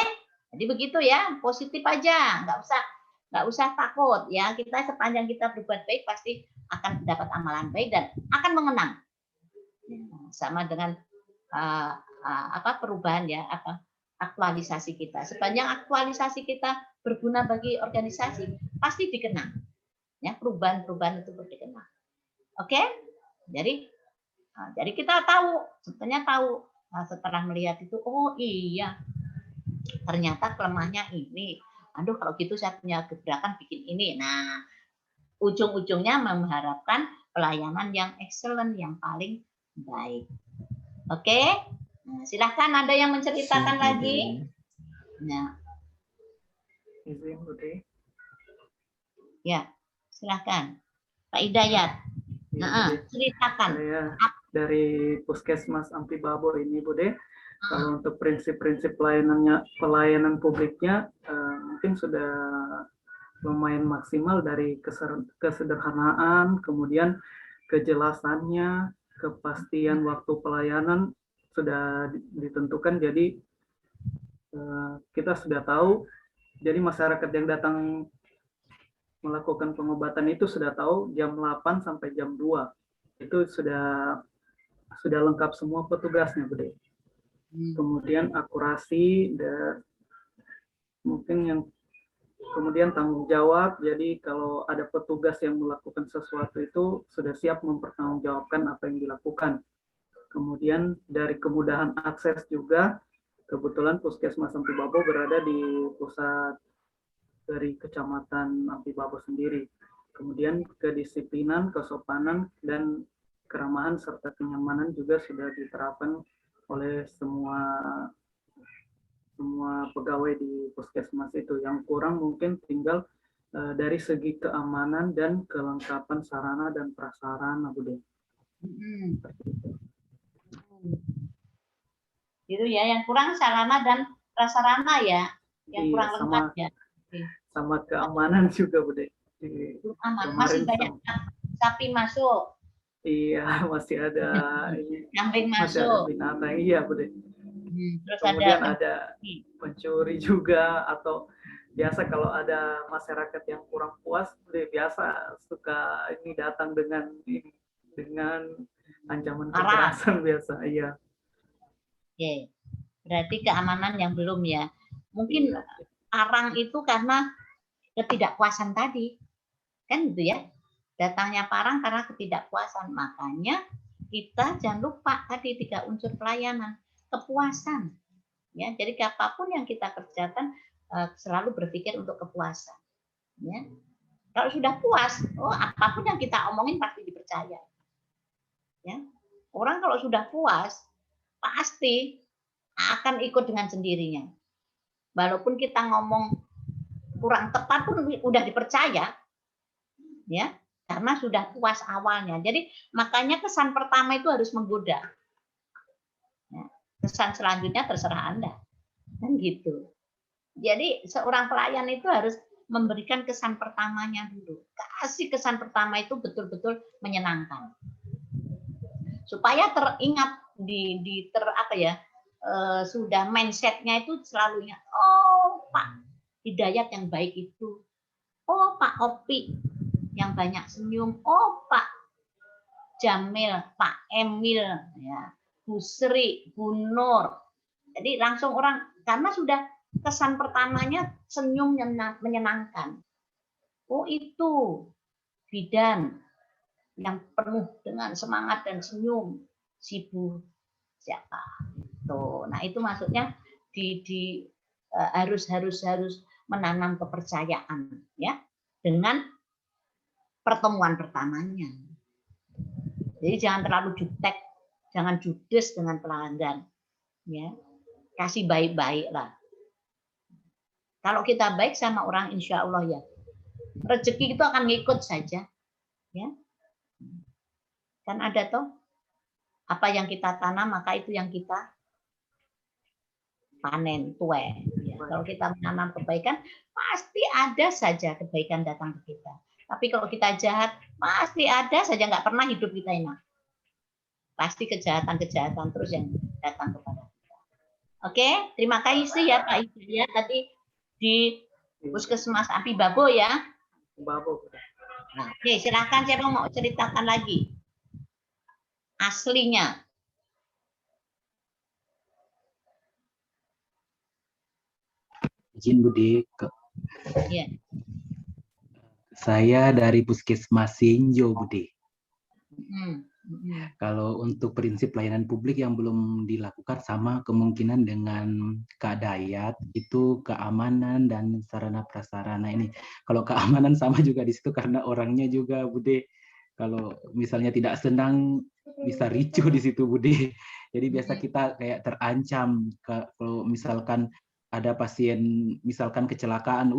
Jadi begitu ya, positif aja. Nggak usah takut ya. Kita sepanjang kita berbuat baik pasti akan dapat amalan baik dan akan mengenang. Sama dengan perubahan ya, aktualisasi kita. Sepanjang aktualisasi kita berguna bagi organisasi, pasti dikenang. Ya, perubahan-perubahan itu dikenang. Oke? Jadi kita sebenarnya tahu setelah melihat itu, oh iya, ternyata kelemahnya ini. Aduh, kalau gitu saya punya gebrakan bikin ini. Nah, ujung-ujungnya mengharapkan pelayanan yang excellent, yang paling baik. Oke? Nah, silahkan ada yang menceritakan lagi. Nah. Ya, silahkan. Pak Hidayat. Nah, ceritakan. Saya dari Puskesmas Ampi Babo ini, Bude. Kalau untuk prinsip-prinsip pelayanan publiknya mungkin sudah lumayan maksimal dari kesederhanaan, kemudian kejelasannya, kepastian waktu pelayanan sudah ditentukan. Jadi kita sudah tahu. Jadi masyarakat yang datang melakukan pengobatan itu sudah tahu jam 8 sampai jam 2. Itu sudah lengkap semua petugasnya, Bude. Kemudian akurasi dan mungkin yang kemudian tanggung jawab. Jadi kalau ada petugas yang melakukan sesuatu itu sudah siap mempertanggungjawabkan apa yang dilakukan. Kemudian dari kemudahan akses juga, kebetulan Puskesmas Ampi Babo berada di pusat dari Kecamatan Ampi Babo sendiri. Kemudian kedisiplinan, kesopanan, dan keramahan serta kenyamanan juga sudah diterapkan oleh semua pegawai di puskesmas itu. Yang kurang mungkin tinggal dari segi keamanan dan kelengkapan sarana dan prasarana, Bude. Gitu ya, yang kurang sarana dan prasarana ya, yang kurang lengkap ya. Sama keamanan juga, Bude. Aman, masih banyak sapi masuk. Iya, masih ada ini. Kambing masih masuk. Ada binatang, iya, Bude. Terus kemudian ada pencuri juga, atau biasa kalau ada masyarakat yang kurang puas, biasa suka ini datang dengan ancaman kekerasan biasa. Iya. Oke. Berarti keamanan yang belum ya. Mungkin arang itu karena ketidakpuasan tadi. Kan gitu ya. Datangnya parang karena ketidakpuasan. Makanya kita jangan lupa tadi 3 unsur pelayanan. Kepuasan. Ya, jadi apapun yang kita kerjakan selalu berpikir untuk kepuasan. Ya. Kalau sudah puas, apapun yang kita omongin pasti dipercaya. Ya. Orang kalau sudah puas, pasti akan ikut dengan sendirinya. Walaupun kita ngomong kurang tepat pun udah dipercaya, ya, karena sudah puas awalnya. Jadi makanya kesan pertama itu harus menggoda. Ya, kesan selanjutnya terserah Anda, kan gitu. Jadi seorang pelayan itu harus memberikan kesan pertamanya dulu. Kasih kesan pertama itu betul-betul menyenangkan. Supaya teringat sudah mindsetnya itu selalu ingat, oh Pak Hidayat yang baik itu, oh Pak Opi yang banyak senyum, oh Pak Jamil, Pak Emil, ya, Bu Sri, Bu Nur. Jadi langsung orang, karena sudah kesan pertamanya senyum menyenangkan. Oh itu bidan yang penuh dengan semangat dan senyum, si Bu siapa? Tuh. Nah itu maksudnya harus menanam kepercayaan, ya, dengan pertemuan pertamanya. Jadi jangan terlalu jutek, jangan judes dengan pelanggan, ya, kasih baik-baik lah. Kalau kita baik sama orang, insya Allah ya, rezeki itu akan ngikut saja, ya. Kan ada toh, apa yang kita tanam maka itu yang kita panen tuai. Ya, kalau kita menanam kebaikan, pasti ada saja kebaikan datang ke kita. Tapi kalau kita jahat, pasti ada saja, nggak pernah hidup kita enak. Pasti kejahatan-kejahatan terus yang datang kepada kita. Oke, terima kasih ya Pak Hidayat tadi di Puskesmas Ampi Babo ya. Babo. Nah, oke, silakan siapa mau ceritakan lagi aslinya. Izin Bude, Ya. Saya dari Puskesmas Sinjo, Bude. Hmm. Kalau untuk prinsip pelayanan publik yang belum dilakukan sama kemungkinan dengan Kak Dayat itu keamanan dan sarana prasarana ini. Kalau keamanan sama juga di situ karena orangnya juga Bude. Kalau misalnya tidak senang bisa ricuh di situ Bude. Jadi biasa kita kayak terancam kalau misalkan ada pasien misalkan kecelakaan,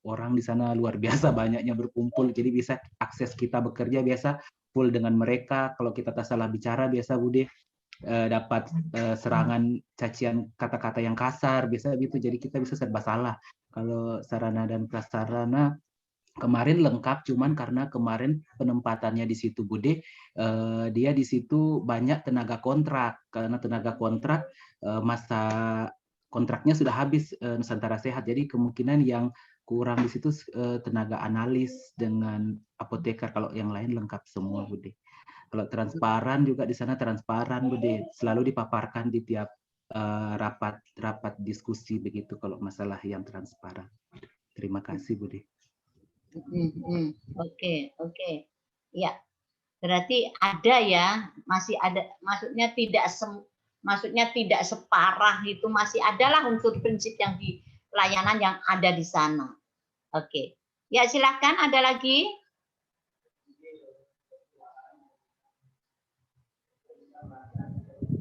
orang di sana luar biasa banyaknya berkumpul, jadi bisa akses kita bekerja biasa full dengan mereka. Kalau kita tak salah bicara biasa Bude dapat serangan cacian kata-kata yang kasar biasa gitu, jadi kita bisa serba salah. Kalau sarana dan prasarana kemarin lengkap, cuman karena kemarin penempatannya di situ Bude, dia di situ banyak tenaga kontrak, karena tenaga kontrak masa kontraknya sudah habis Nusantara Sehat, jadi kemungkinan yang kurang di situ tenaga analis dengan apoteker. Kalau yang lain lengkap semua Bude. Kalau transparan juga di sana transparan Bude, selalu dipaparkan di tiap rapat diskusi begitu kalau masalah yang transparan. Terima kasih Bude. Oke. Ya, berarti ada ya, masih ada, maksudnya tidak separah itu, masih adalah unsur prinsip yang di pelayanan yang ada di sana. Oke. Ya, silakan ada lagi.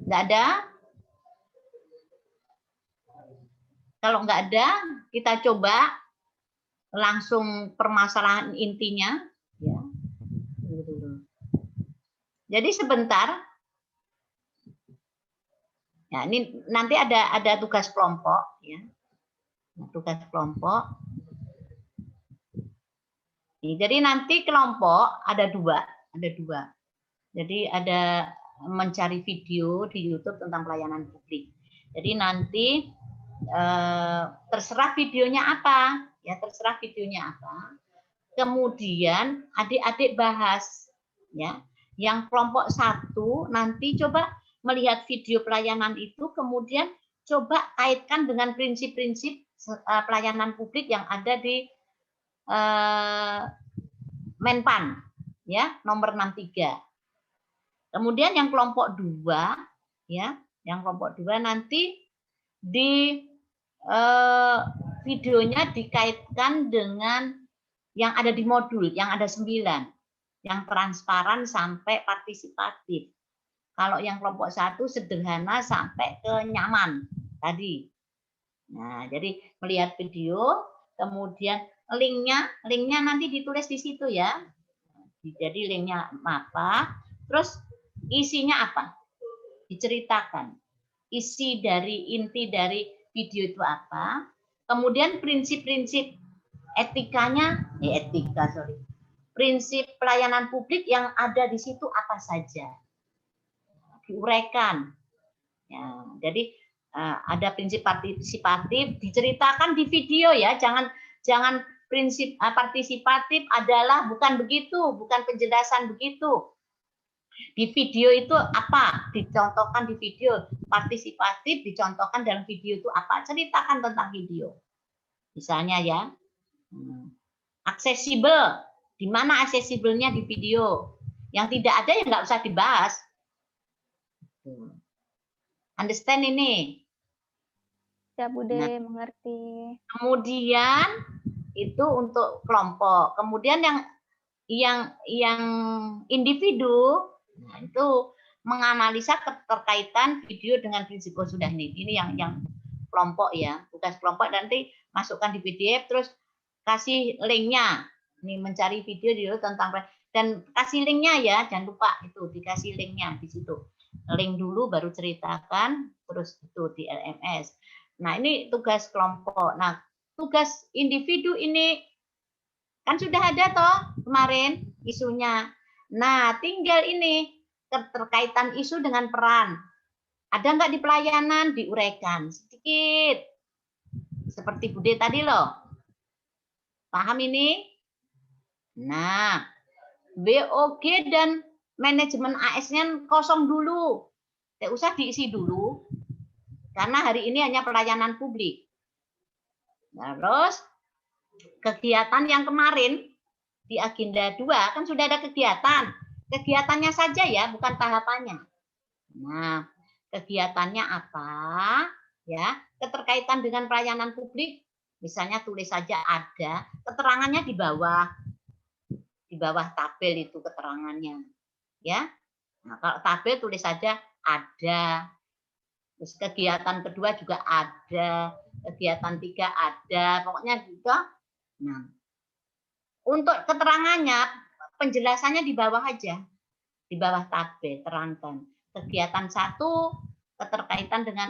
Nggak ada? Kalau nggak ada, kita coba langsung permasalahan intinya. Ya. Jadi sebentar. Ya, ini nanti ada tugas kelompok, ya. Tugas kelompok. Jadi nanti kelompok ada dua. Jadi ada mencari video di YouTube tentang pelayanan publik. Jadi nanti terserah videonya apa, ya terserah videonya apa. Kemudian adik-adik bahas, ya. Yang kelompok 1 nanti coba melihat video pelayanan itu, kemudian coba kaitkan dengan prinsip-prinsip pelayanan publik yang ada di Menpan, ya, nomor 63. Kemudian yang kelompok 2, ya, yang kelompok 2 nanti di videonya dikaitkan dengan yang ada di modul, yang ada 9, yang transparan sampai partisipatif. Kalau yang kelompok 1 sederhana sampai ke nyaman tadi. Nah, jadi melihat video, kemudian linknya nanti ditulis di situ ya. Jadi linknya apa, terus isinya apa? Diceritakan. Inti dari video itu apa? Kemudian prinsip-prinsip prinsip pelayanan publik yang ada di situ apa saja? Diuraikan. Ya, jadi ada prinsip partisipatif diceritakan di video ya, jangan prinsip partisipatif adalah bukan begitu, bukan penjelasan begitu. Di video itu apa? Dicontohkan di video. Partisipatif dicontohkan dalam video itu apa? Ceritakan tentang video. Misalnya ya, aksesibel. Di mana aksesibelnya di video? Yang tidak ada ya nggak usah dibahas. Understand ini? Ya, Bude, mengerti. Kemudian itu untuk kelompok. Kemudian yang individu, nah itu menganalisa keterkaitan video dengan prinsip sudah nih. Ini yang kelompok ya, tugas kelompok. Nanti masukkan di PDF, terus kasih linknya. Ini mencari video tentang dan kasih linknya ya, jangan lupa itu dikasih linknya di situ. Link dulu baru ceritakan, terus itu di LMS. Nah ini tugas kelompok. Nah tugas individu ini kan sudah ada toh kemarin isunya. Nah tinggal ini keterkaitan isu dengan peran. Ada nggak di pelayanan? Diuraikan sedikit. Seperti Bude tadi loh. Paham ini? Nah, BOG dan manajemen AS-nya kosong dulu. Tidak usah diisi dulu. Karena hari ini hanya pelayanan publik. Terus, kegiatan yang kemarin di agenda 2 kan sudah ada kegiatan. Kegiatannya saja ya, bukan tahapannya. Nah, kegiatannya apa? Ya, keterkaitan dengan pelayanan publik, misalnya tulis saja ada, keterangannya di bawah tabel itu keterangannya. Ya. Nah, kalau tabel tulis saja ada. Terus kegiatan kedua juga ada, kegiatan 3 ada, pokoknya juga. Nah, untuk keterangannya, penjelasannya di bawah aja, di bawah tabel terangkan. Kegiatan 1 keterkaitan dengan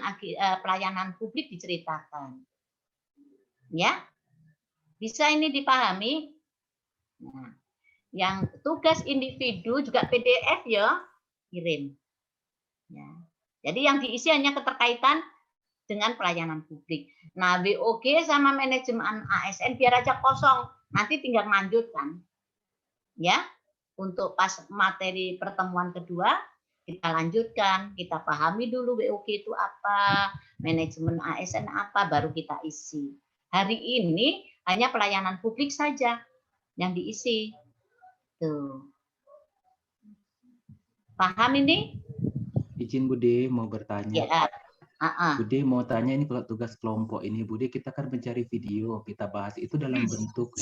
pelayanan publik diceritakan. Ya, bisa ini dipahami. Nah, yang tugas individu juga PDF ya, kirim. Ya. Jadi yang diisi hanya keterkaitan dengan pelayanan publik. Nah, BOG sama manajemen ASN biar aja kosong. Nanti tinggal lanjutkan. Ya. Untuk pas materi pertemuan kedua kita lanjutkan, kita pahami dulu BOG itu apa, manajemen ASN apa, baru kita isi. Hari ini hanya pelayanan publik saja yang diisi. Tuh. Paham ini? Izin Bude mau bertanya. Ya. Bude mau tanya ini kalau tugas kelompok ini Bude, kita kan mencari video, kita bahas itu dalam bentuk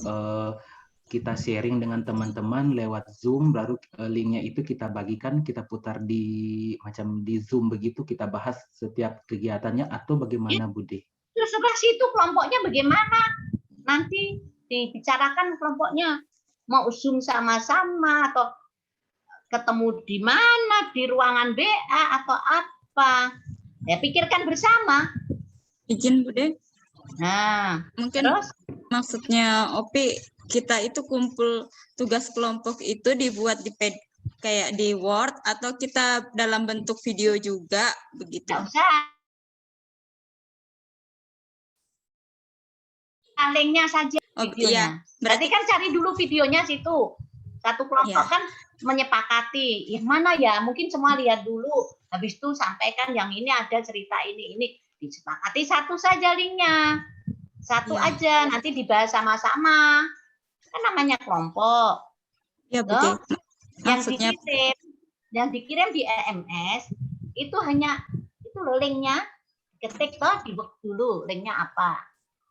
kita sharing dengan teman-teman lewat Zoom, baru linknya itu kita bagikan, kita putar di macam di Zoom begitu, kita bahas setiap kegiatannya atau bagaimana Bude? Terserah situ kelompoknya bagaimana. Nanti dibicarakan kelompoknya. Mau Zoom sama-sama atau ketemu di mana, di ruangan BA atau apa. Ya pikirkan bersama. Izin Bude. Nah, mungkin terus? Maksudnya Opi, kita itu kumpul tugas kelompok itu dibuat kayak di Word atau kita dalam bentuk video juga begitu? Nggak usah. Linknya saja videonya. Iya. Berarti kan cari dulu videonya situ. Satu kelompok kan menyepakati yang mana ya, mungkin semua lihat dulu. Habis itu sampaikan yang ini ada cerita ini disepakati satu saja linknya. Satu aja, nanti dibahas sama-sama. Kan namanya kelompok. Ya, betul. Yang dikirim di LMS itu hanya itu loh linknya. Ketik toh di dulu linknya apa.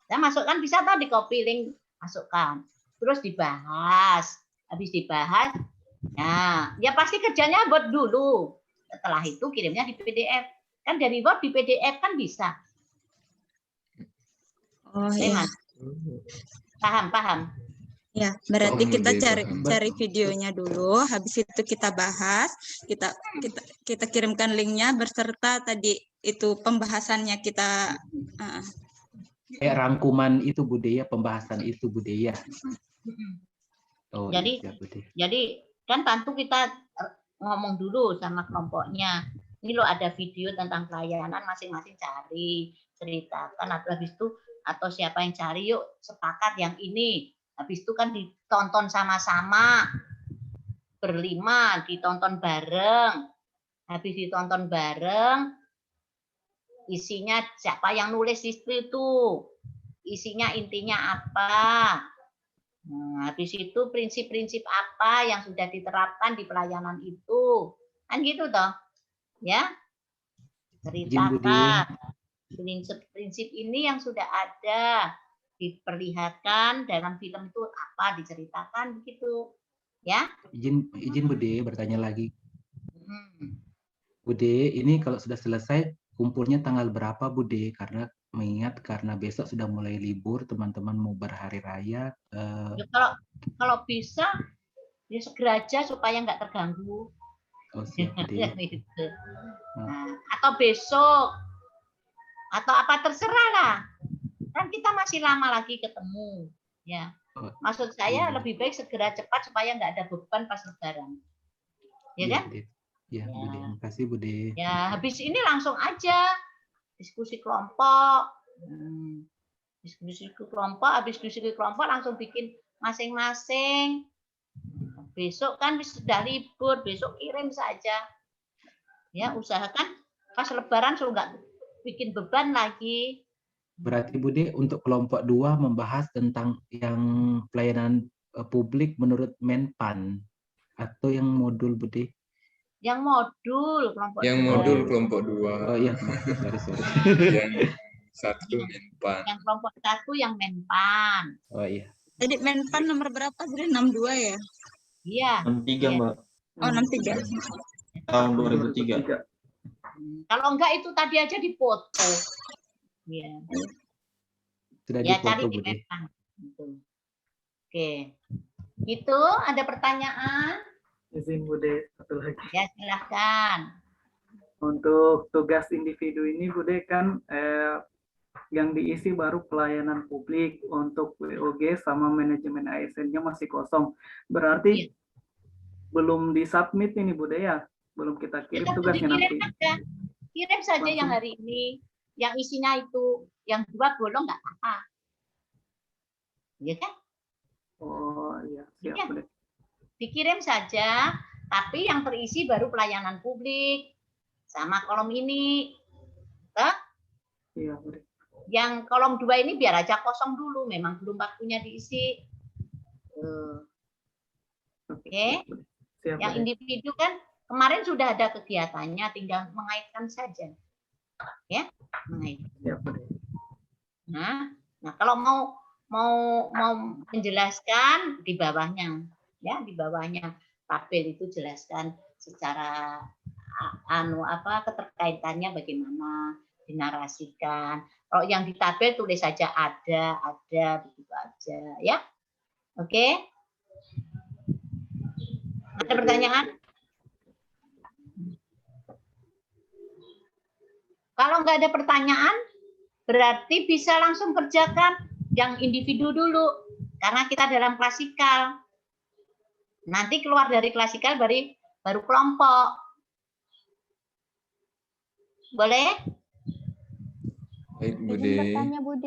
Saya masukkan bisa toh di copy link masukkan. Terus dibahas. Habis dibahas, nah, ya pasti kerjanya buat dulu. Setelah itu kirimnya di PDF. Kan dari Word di PDF kan bisa. Oh iya. Paham. Ya, berarti Paham, kita Bude, cari videonya dulu, habis itu kita bahas, kita kirimkan linknya berserta tadi itu pembahasannya kita. Kayak rangkuman itu Bude ya, pembahasan itu Bude ya. Oh, Jadi, iya, Bude. jadi kan tentu kita ngomong dulu sama kelompoknya. Ini loh ada video tentang pelayanan, masing-masing cari, ceritakan, atau habis itu atau siapa yang cari, yuk sepakat yang ini. Habis itu kan ditonton sama-sama, berlima, ditonton bareng. Habis ditonton bareng, isinya siapa yang nulis itu, isinya intinya apa. Nah, habis itu prinsip-prinsip apa yang sudah diterapkan di pelayanan itu. Kan gitu toh. Ya. Ceritakan prinsip-prinsip ini yang sudah ada, diperlihatkan dalam film itu apa, diceritakan begitu. Ya. Izin Bude bertanya lagi. Bude, ini kalau sudah selesai kumpulnya tanggal berapa Bude? Karena mengingat karena besok sudah mulai libur, teman-teman mau berhari raya. Ya, kalau bisa ya segera aja supaya nggak terganggu. Oh, siap Bude. Gitu. Nah, atau besok atau apa terserah lah. Kan kita masih lama lagi ketemu. Ya. Maksud saya lebih baik segera cepat supaya nggak ada beban pas lebaran. Ya kan? Ya, Bude. Makasih Bude. Ya, habis ini langsung aja diskusi kelompok. Diskusi kelompok, habis diskusi kelompok langsung bikin masing-masing. Besok kan sudah libur, besok kirim saja. Ya, usahakan pas lebaran sudah nggak bikin beban lagi. Berarti Bude untuk kelompok 2 membahas tentang yang pelayanan publik menurut Menpan atau yang modul Bude? Yang modul kelompok 2. Yang modul kelompok 2. Oh iya, sorry. Yang satu Menpan. Yang kelompok 1 yang Menpan. Oh iya. Jadi Menpan nomor berapa? Jadi 62 ya? Iya. 63 Mbak. Oh 63. Tahun 2003. Kalau enggak itu tadi aja dipoto. Ya. Sudah Ya, dipoto cari di Bude. Menpan. Oke. Itu ada pertanyaan? Izin Bude, satu lagi. Ya, silahkan. Untuk tugas individu ini Bude kan yang diisi baru pelayanan publik, untuk WOG sama manajemen ASN-nya masih kosong. Berarti belum disubmit ini Bude ya? Belum kita kirim tugasnya nanti. Kirim saja yang hari ini. Yang isinya itu, yang 2 bolong nggak apa-apa. Iya kan? Oh iya, siap Bude. Dikirim saja, tapi yang terisi baru pelayanan publik sama kolom ini. Iya, Bude. Yang kolom 2 ini biar aja kosong dulu, memang belum waktunya diisi. Oke. Yang individu kan kemarin sudah ada kegiatannya, tinggal mengaitkan saja. Ya, mengaitkan. Nah, kalau mau menjelaskan di bawahnya. Ya, di bawahnya tabel itu jelaskan secara keterkaitannya bagaimana, dinarasikan. Kalau yang di tabel tulis saja ada begitu aja ya. Oke. Ada pertanyaan? Kalau nggak ada pertanyaan, berarti bisa langsung kerjakan yang individu dulu karena kita dalam klasikal. Nanti keluar dari klasikal baru kelompok. Boleh? Baik, Bude.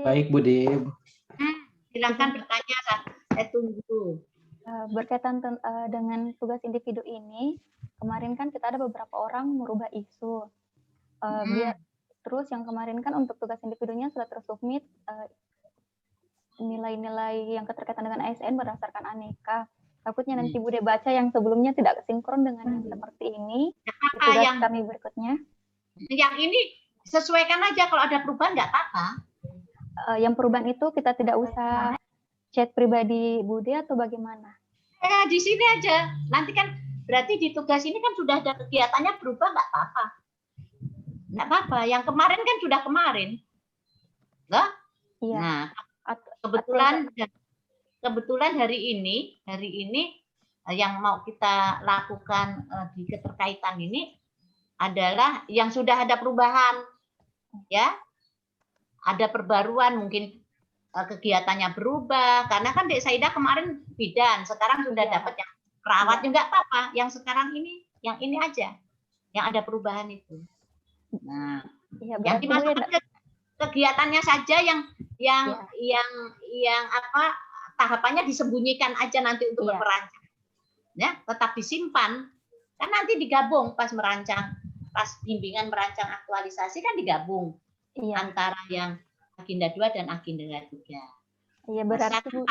Baik, Bude. Silakan bertanya, saya tunggu. Berkaitan dengan tugas individu ini, kemarin kan kita ada beberapa orang merubah isu. Terus yang kemarin kan untuk tugas individunya sudah tersubmit nilai-nilai yang keterkaitan dengan ASN berdasarkan aneka. Takutnya nanti Bude baca yang sebelumnya tidak sinkron dengan yang seperti ini. Tugas kami berikutnya. Yang ini sesuaikan aja, kalau ada perubahan nggak apa-apa. Yang perubahan itu kita tidak usah chat pribadi Bude atau bagaimana? Di sini aja. Nanti kan berarti di tugas ini kan sudah ada kegiatannya berubah, nggak apa-apa. Nggak apa-apa. Yang kemarin kan sudah kemarin. Nggak? Iya. Nah, kebetulan hari ini yang mau kita lakukan di keterkaitan ini adalah yang sudah ada perubahan, ya, ada perbaruan, mungkin kegiatannya berubah, karena kan Dek Saida kemarin bidan, sekarang sudah dapat yang perawat, juga apa-apa, yang sekarang ini, yang ini aja, yang ada perubahan itu. Nah, yang dimasukkan kegiatannya saja yang apa, tahapannya disembunyikan aja nanti untuk merancang, ya, tetap disimpan, kan nanti digabung pas merancang. Pas bimbingan merancang aktualisasi kan digabung antara yang agenda 2 dan agenda 3. Iya, berarti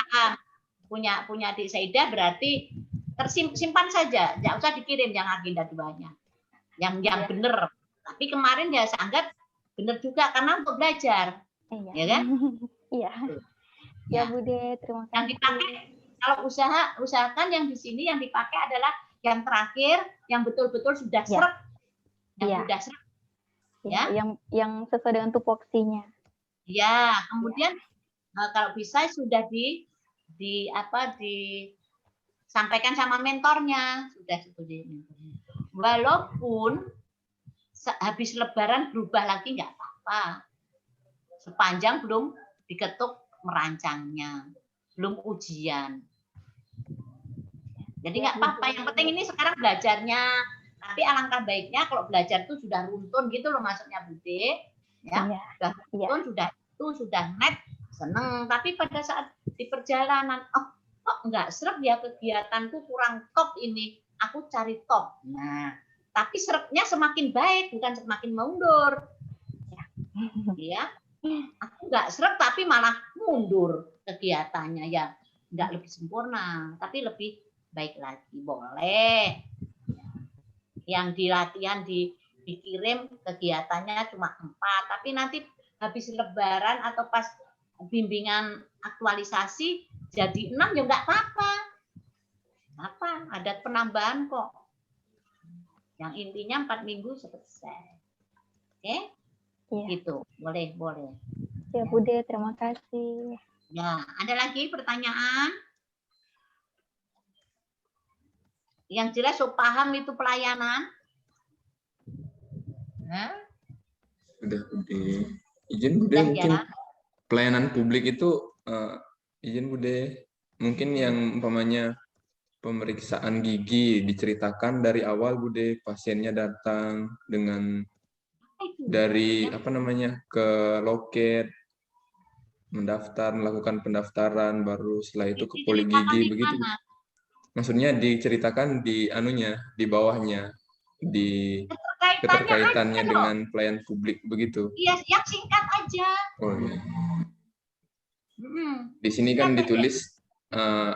punya Dek Saida berarti tersimpan saja, nggak usah dikirim yang agenda 2-nya. Yang benar. Tapi kemarin ya saya anggap benar juga karena untuk belajar. Ya kan? Iya. Ya, Bude, terima kasih. Yang dipakai kalau usahakan yang di sini yang dipakai adalah yang terakhir yang betul-betul sudah seret. Sudah seret, ya, yang sesuai dengan tupoksinya. Ya, kemudian kalau bisa sudah disampaikan sama mentornya, sudah setuju mentornya. Walaupun habis Lebaran berubah lagi nggak apa-apa, sepanjang belum diketuk merancangnya, belum ujian. Jadi nggak apa-apa. Yang penting ini sekarang belajarnya. Tapi alangkah baiknya kalau belajar itu sudah runtun gitu loh, maksudnya Bude, ya, sudah runtun, sudah net, seneng. Tapi pada saat di perjalanan, kok nggak serap ya kegiatanku, kurang top ini, aku cari top. Nah, tapi serapnya semakin baik, bukan semakin mundur. Ya, aku nggak serap tapi malah mundur kegiatannya, ya, nggak lebih sempurna, tapi lebih baik lagi, boleh. Yang di latihan dikirim kegiatannya cuma 4, tapi nanti habis Lebaran atau pas bimbingan aktualisasi jadi 6 ya nggak apa-apa. Ada penambahan kok. Yang intinya 4 minggu selesai. Oke? Gitu. Boleh. Ya, Bude, terima kasih. Ya, ada lagi pertanyaan? Yang jelas paham itu pelayanan. Udah. Izin Bude, mungkin pelayanan publik itu izin Bude, mungkin yang umpamanya pemeriksaan gigi diceritakan dari awal Bude, pasiennya datang dengan dari ke loket, mendaftar, melakukan pendaftaran, baru setelah itu ke poli gigi begitu. Maksudnya diceritakan di di bawahnya, di keterkaitannya dengan pelayan publik begitu. Iya, yang singkat aja. Oh iya. Di sini kan ditulis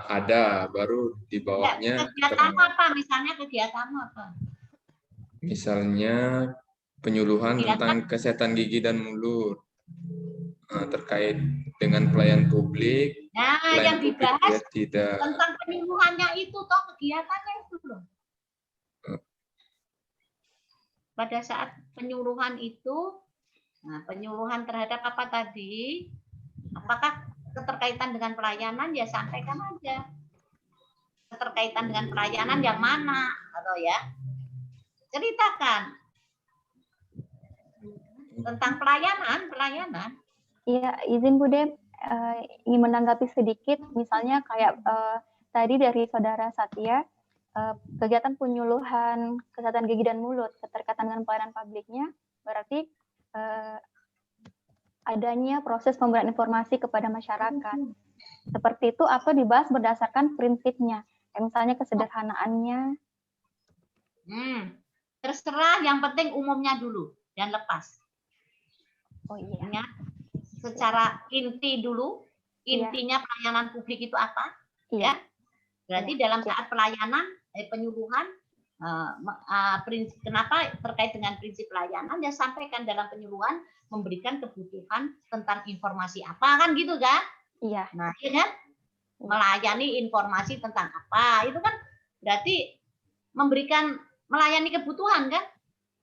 ada, baru di bawahnya. Kegiatan apa? Misalnya kegiatan apa? Misalnya penyuluhan tentang kesehatan gigi dan mulut. Terkait dengan pelayan publik. Nah, yang dibahas tentang penyuluhannya itu toh, kegiatannya itu loh. Pada saat penyuluhan itu, penyuluhan terhadap apa tadi? Apakah keterkaitan dengan pelayanan? Ya sampaikan aja. Keterkaitan dengan pelayanan yang mana, atau ya ceritakan tentang pelayanan. Iya, izin Bude, ingin menanggapi sedikit, misalnya kayak tadi dari Saudara Satya, kegiatan penyuluhan kesehatan gigi dan mulut, keterkaitan dengan pelayanan publiknya, berarti adanya proses pemberian informasi kepada masyarakat. Seperti itu atau dibahas berdasarkan prinsipnya, misalnya kesederhanaannya. Terserah, yang penting umumnya dulu dan lepas. Oh iya. Ingat, secara inti dulu, intinya pelayanan publik itu apa? Ya. Berarti dalam saat pelayanan, penyuluhan, kenapa terkait dengan prinsip pelayanan, ya sampaikan dalam penyuluhan memberikan kebutuhan tentang informasi apa, kan gitu kan? Iya. Nah, iya kan? Melayani informasi tentang apa, itu kan berarti memberikan melayani kebutuhan kan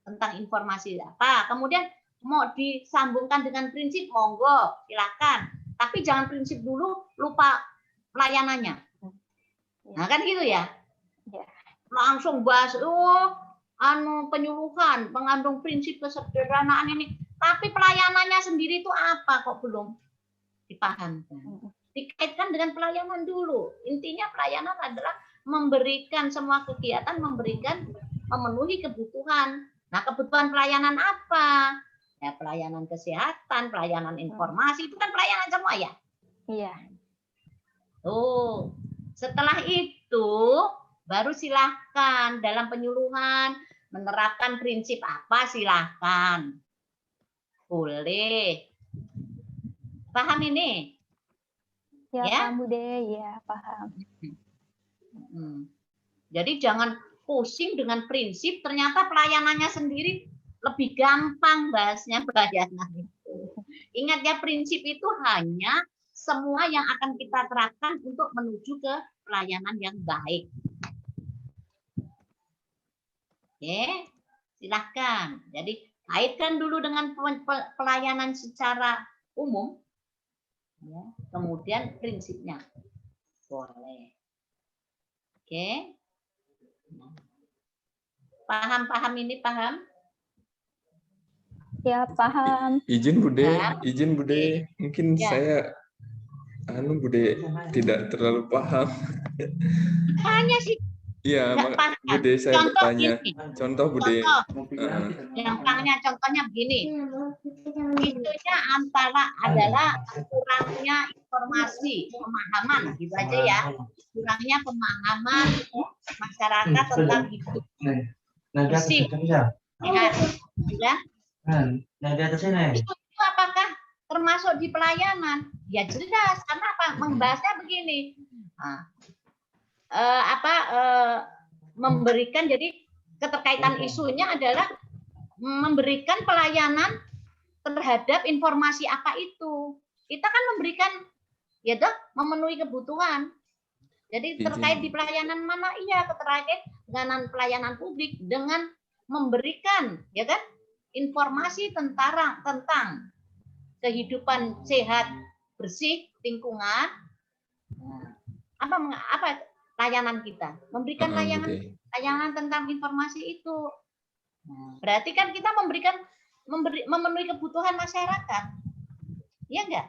tentang informasi apa. Kemudian mau disambungkan dengan prinsip, monggo silakan. Tapi jangan prinsip dulu lupa pelayanannya. Nah kan gitu ya. Langsung bahas penyuluhan mengandung prinsip kesederhanaan ini. Tapi pelayanannya sendiri itu apa kok belum dipahamkan? Dikaitkan dengan pelayanan dulu. Intinya pelayanan adalah memberikan semua kegiatan, memenuhi kebutuhan. Nah, kebutuhan pelayanan apa? Ya, pelayanan kesehatan, pelayanan informasi, itu kan pelayanan semua ya? Iya. Setelah itu baru silahkan dalam penyuluhan menerapkan prinsip apa, silahkan. Boleh. Paham ini? Ya, paham Bude, ya paham. Jadi jangan pusing dengan prinsip, ternyata pelayanannya sendiri lebih gampang bahasnya pelayanan itu. Ingat ya, prinsip itu hanya semua yang akan kita terapkan untuk menuju ke pelayanan yang baik. Oke, silahkan. Jadi kaitkan dulu dengan pelayanan secara umum, ya, kemudian prinsipnya. Boleh. Oke. Paham ini, paham? Ya, paham. Izin Bude, mungkin ya. Saya Bude tidak terlalu paham. Hanya sih. Iya, Bude saya bertanya. Contoh Bude. Contohnya begini. Itunya adalah kurangnya informasi, pemahaman, gitu aja ya. Kurangnya pemahaman masyarakat tentang hidup bersih. Ya. Itu apakah termasuk di pelayanan? Ya jelas, karena apa? Membahasnya begini. Memberikan, jadi keterkaitan isunya adalah memberikan pelayanan terhadap informasi apa itu. Kita kan memberikan, ya dok, memenuhi kebutuhan. Jadi terkait di pelayanan mana? Iya, terkait dengan pelayanan publik dengan memberikan, ya kan, informasi tentang kehidupan sehat, bersih, lingkungan. Apa layanan kita? Memberikan layanan tentang informasi itu. Berarti kan kita memenuhi kebutuhan masyarakat. Iya enggak?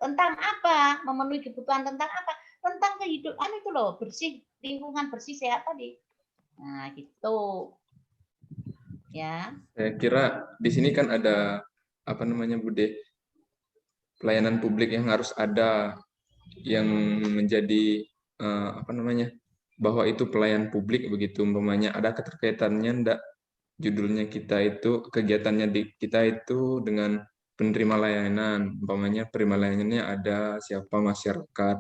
Tentang apa? Memenuhi kebutuhan tentang apa? Tentang kehidupan itu loh, bersih, lingkungan bersih, sehat tadi. Nah, gitu. Ya. Saya kira di sini kan ada Bude, pelayanan publik yang harus ada, yang menjadi bahwa itu pelayan publik begitu, umpamanya ada keterkaitannya enggak judulnya kita itu, kegiatannya kita itu dengan penerima layanan, umpamanya penerima layanannya ada siapa, masyarakat.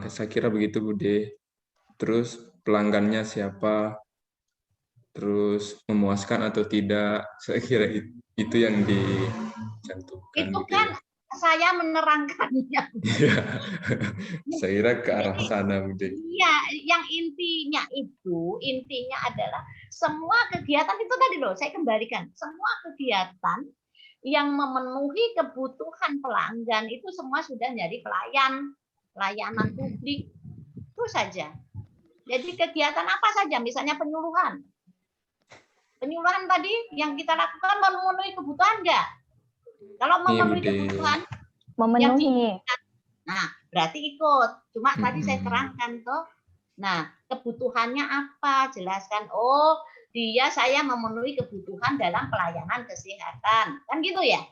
Saya kira begitu Bude. Terus pelanggannya siapa, terus memuaskan atau tidak, saya kira itu yang dicantumkan. Itu kan saya menerangkannya. Saya kira ke arah sana, Bude. Iya, yang intinya adalah semua kegiatan itu tadi loh, saya kembalikan. Semua kegiatan yang memenuhi kebutuhan pelanggan itu semua sudah jadi pelayanan publik. Itu saja. Jadi kegiatan apa saja, misalnya penyuluhan. Penyuluhan tadi yang kita lakukan memenuhi kebutuhan enggak? Kalau memenuhi kebutuhan, memenuhi. Nah, berarti ikut. Cuma tadi saya terangkan toh. Nah, kebutuhannya apa? Jelaskan. Oh, saya memenuhi kebutuhan dalam pelayanan kesehatan. Kan gitu ya?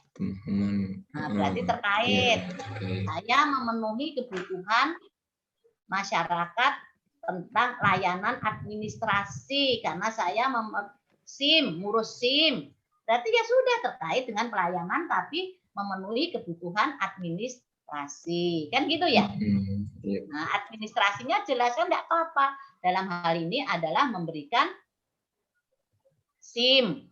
Nah, berarti terkait. Saya memenuhi kebutuhan masyarakat tentang layanan administrasi karena saya ngurus SIM. Berarti ya sudah terkait dengan pelayanan tapi memenuhi kebutuhan administrasi. Kan gitu ya? Nah, administrasinya jelaskan enggak apa-apa. Dalam hal ini adalah memberikan SIM.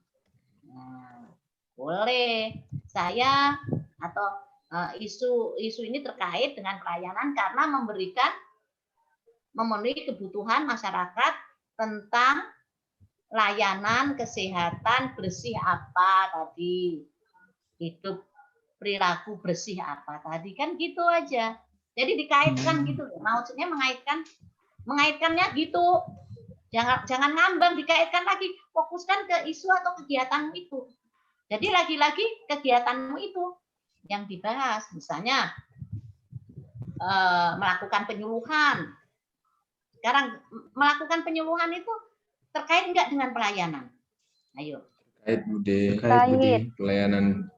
Nah, boleh. Saya atau isu ini terkait dengan pelayanan karena memenuhi kebutuhan masyarakat tentang layanan kesehatan bersih apa tadi, hidup perilaku bersih apa tadi, kan gitu aja. Jadi dikaitkan gitu, maksudnya mengaitkannya gitu. Jangan ngambang, dikaitkan lagi, fokuskan ke isu atau kegiatanmu itu. Jadi lagi-lagi kegiatanmu itu yang dibahas, misalnya melakukan penyuluhan. Sekarang melakukan penyuluhan itu terkait enggak dengan pelayanan? Ayo. Terkait Bude. Terkait. Pelayanan.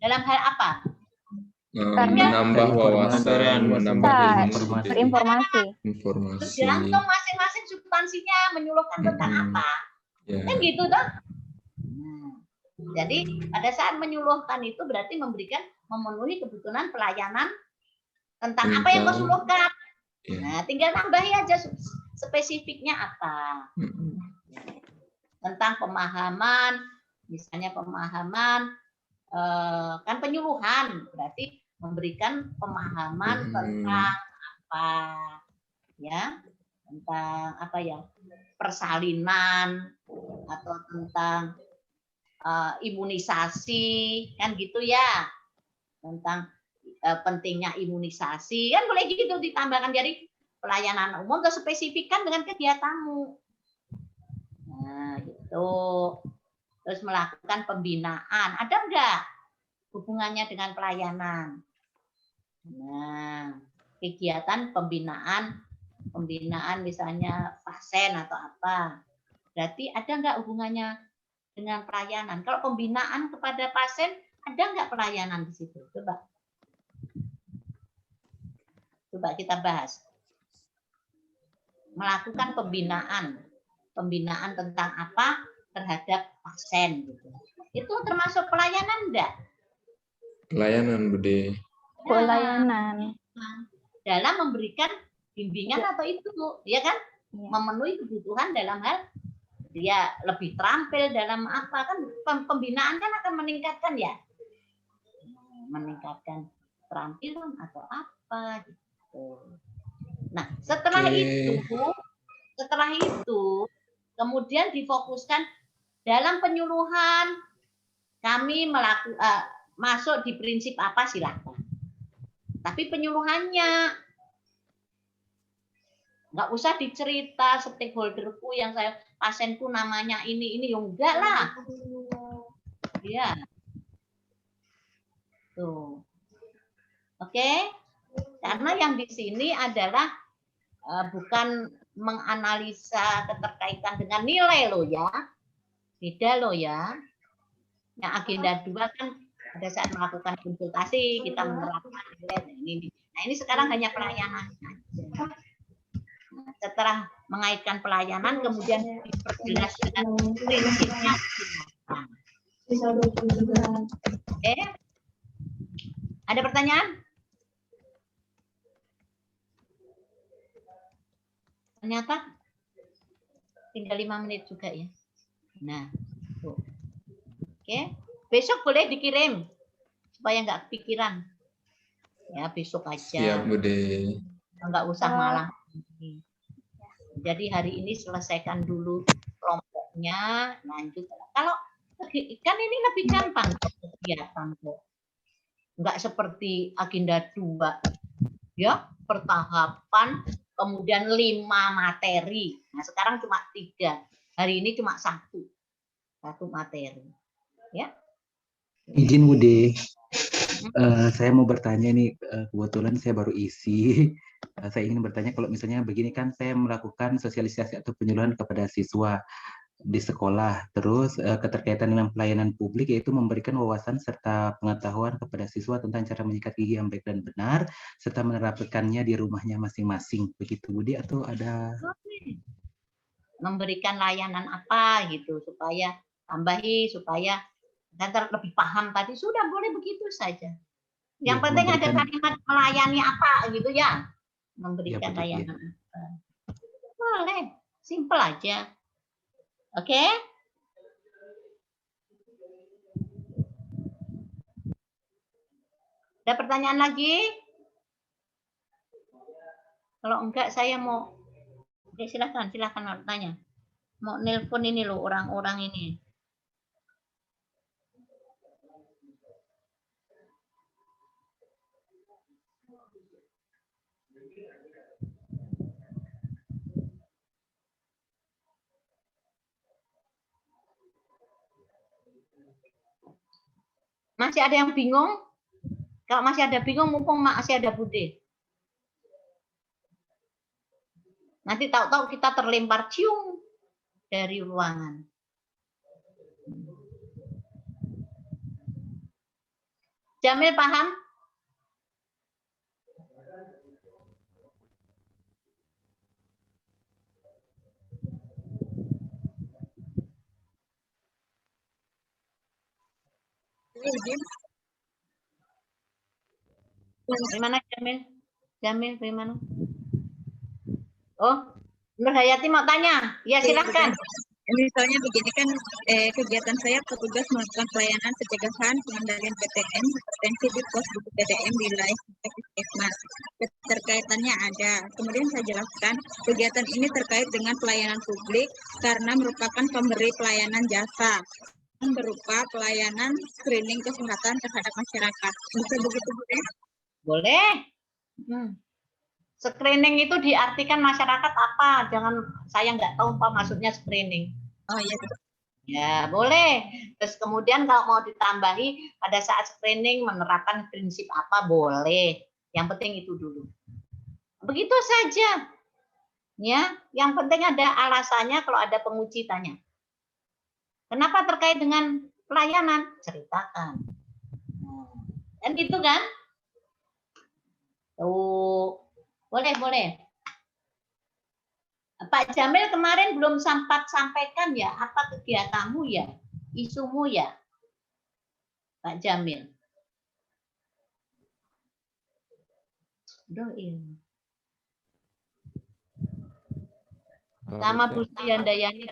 Dalam hal apa? Menambah wawasan, menambah ilmu, informasi. Tergantung masing-masing substansinya menyuluhkan tentang apa. Kan gitu toh. Jadi pada saat menyuluhkan itu berarti memenuhi kebutuhan pelayanan tentang apa yang kau suluhkan. Nah, tinggal nambahi aja spesifiknya apa. Tentang pemahaman, misalnya pemahaman kan penyuluhan berarti memberikan pemahaman tentang apa ya, tentang apa ya, persalinan atau tentang imunisasi kan gitu ya, tentang pentingnya imunisasi kan boleh gitu ditambahkan. Jadi pelayanan umum atau spesifikkan dengan kegiatanmu. Nah gitu. Terus melakukan pembinaan, ada enggak hubungannya dengan pelayanan? Nah, kegiatan pembinaan misalnya pasien atau apa, berarti ada enggak hubungannya dengan pelayanan? Kalau pembinaan kepada pasien, ada enggak pelayanan di situ? Coba kita bahas. Melakukan pembinaan tentang apa? Terhadap pasien gitu. Itu termasuk pelayanan enggak? Pelayanan Bude. Pelayanan. Dalam memberikan bimbingan atau itu, ya kan? Memenuhi kebutuhan dalam hal dia lebih terampil dalam apa, kan pembinaan kan akan meningkatkan ya. Meningkatkan keterampilan atau apa gitu. Nah, setelah itu kemudian difokuskan dalam penyuluhan, kami masuk di prinsip apa silahkan. Tapi penyuluhannya nggak usah dicerita stakeholderku yang pasienku namanya ini ya enggak lah. Ya. Tuh. Oke. Karena yang di sini adalah bukan menganalisa keterkaitan dengan nilai loh ya. Beda loh ya. Yang agenda 2 kan pada saat melakukan konsultasi kita menerapkan nilai. Nah ini sekarang hanya pelayanan. Nah, setelah mengaitkan pelayanan kemudian diperjelas dengan prinsipnya. Oke. Ada pertanyaan? Ternyata tinggal 5 menit juga ya. Nah, oke. Besok boleh dikirim supaya nggak kepikiran. Ya, besok aja. Siap, Bude. Nggak usah malam. Jadi hari ini selesaikan dulu kelompoknya, lanjut. Kalau kan ini lebih gampang kegiatan kok. Nggak seperti agenda 2. Ya, pertahapan, kemudian 5 materi. Nah, sekarang cuma 3. Hari ini cuma 1 materi. Ya. Izin Bude, saya mau bertanya nih, kebetulan saya baru isi. Saya ingin bertanya kalau misalnya begini kan saya melakukan sosialisasi atau penyuluhan kepada siswa di sekolah, terus keterkaitan dengan pelayanan publik yaitu memberikan wawasan serta pengetahuan kepada siswa tentang cara menyikat gigi yang baik dan benar, serta menerapkannya di rumahnya masing-masing. Begitu Bude atau ada? Memberikan layanan apa gitu supaya supaya dan lebih paham tadi, sudah boleh begitu saja. Yang penting ada kalimat melayani apa gitu ya, memberikan layanan apa. Boleh, simple aja. Oke? Ada pertanyaan lagi? Kalau enggak saya mau Oke, silakan tanya. Mau nelpon ini loh orang-orang ini. Masih ada yang bingung? Kalau masih ada bingung, mumpung masih ada Bude. Nanti tahu-tahu kita terlempar cium dari ruangan. Jamil paham? Bagaimana Jamil? Jamil bagaimana? Oh, Nur Hayati mau tanya. Ya silakan. Misalnya begini kan, kegiatan saya petugas melakukan pelayanan pencegahan pengendalian PTM, hipertensi di pos buku PTM di wilayah Puskesmas. Keterkaitannya ada. Kemudian saya jelaskan, kegiatan ini terkait dengan pelayanan publik karena merupakan pemberi pelayanan jasa yang berupa pelayanan screening kesehatan terhadap masyarakat. Bisa begitu, Bu? Boleh. Screening itu diartikan masyarakat apa? Jangan, saya nggak tahu apa maksudnya screening. Oh iya. Ya boleh. Terus kemudian kalau mau ditambahi pada saat screening menerapkan prinsip apa, boleh. Yang penting itu dulu. Begitu saja. Ya, yang penting ada alasannya. Kalau ada penguji tanya. Kenapa terkait dengan pelayanan? Ceritakan. Dan itu kan? Tuh. Boleh. Pak Jamil kemarin belum sempat sampaikan ya, apa kegiatanmu ya, isumu ya, Pak Jamil. Doin. Sama Bu Yandayani.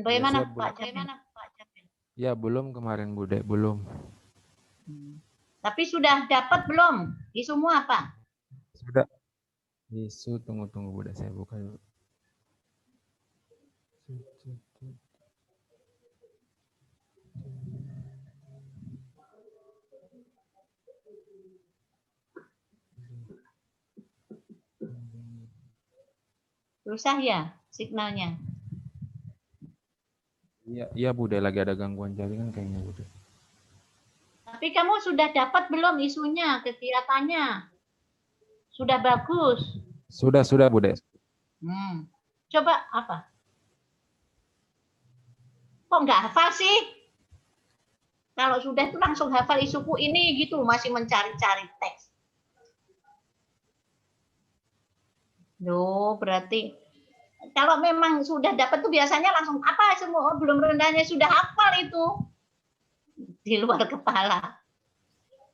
Bagaimana Pak Jamil? Ya belum kemarin Bude, belum. Tapi sudah dapat belum? Isumu apa? Sudah. Isu, tunggu Bude, saya buka dulu. Susah ya signalnya? Iya Bude, lagi ada gangguan jaringan kayaknya Bude. Tapi kamu sudah dapat belum isunya, kegiatannya? Sudah bagus? Sudah Bude. Coba apa? Kok nggak hafal sih? Kalau sudah itu langsung hafal isuku ini gitu, masih mencari-cari teks. Loh, berarti kalau memang sudah dapat tuh biasanya langsung apa semua, belum rendahnya sudah hafal itu di luar kepala.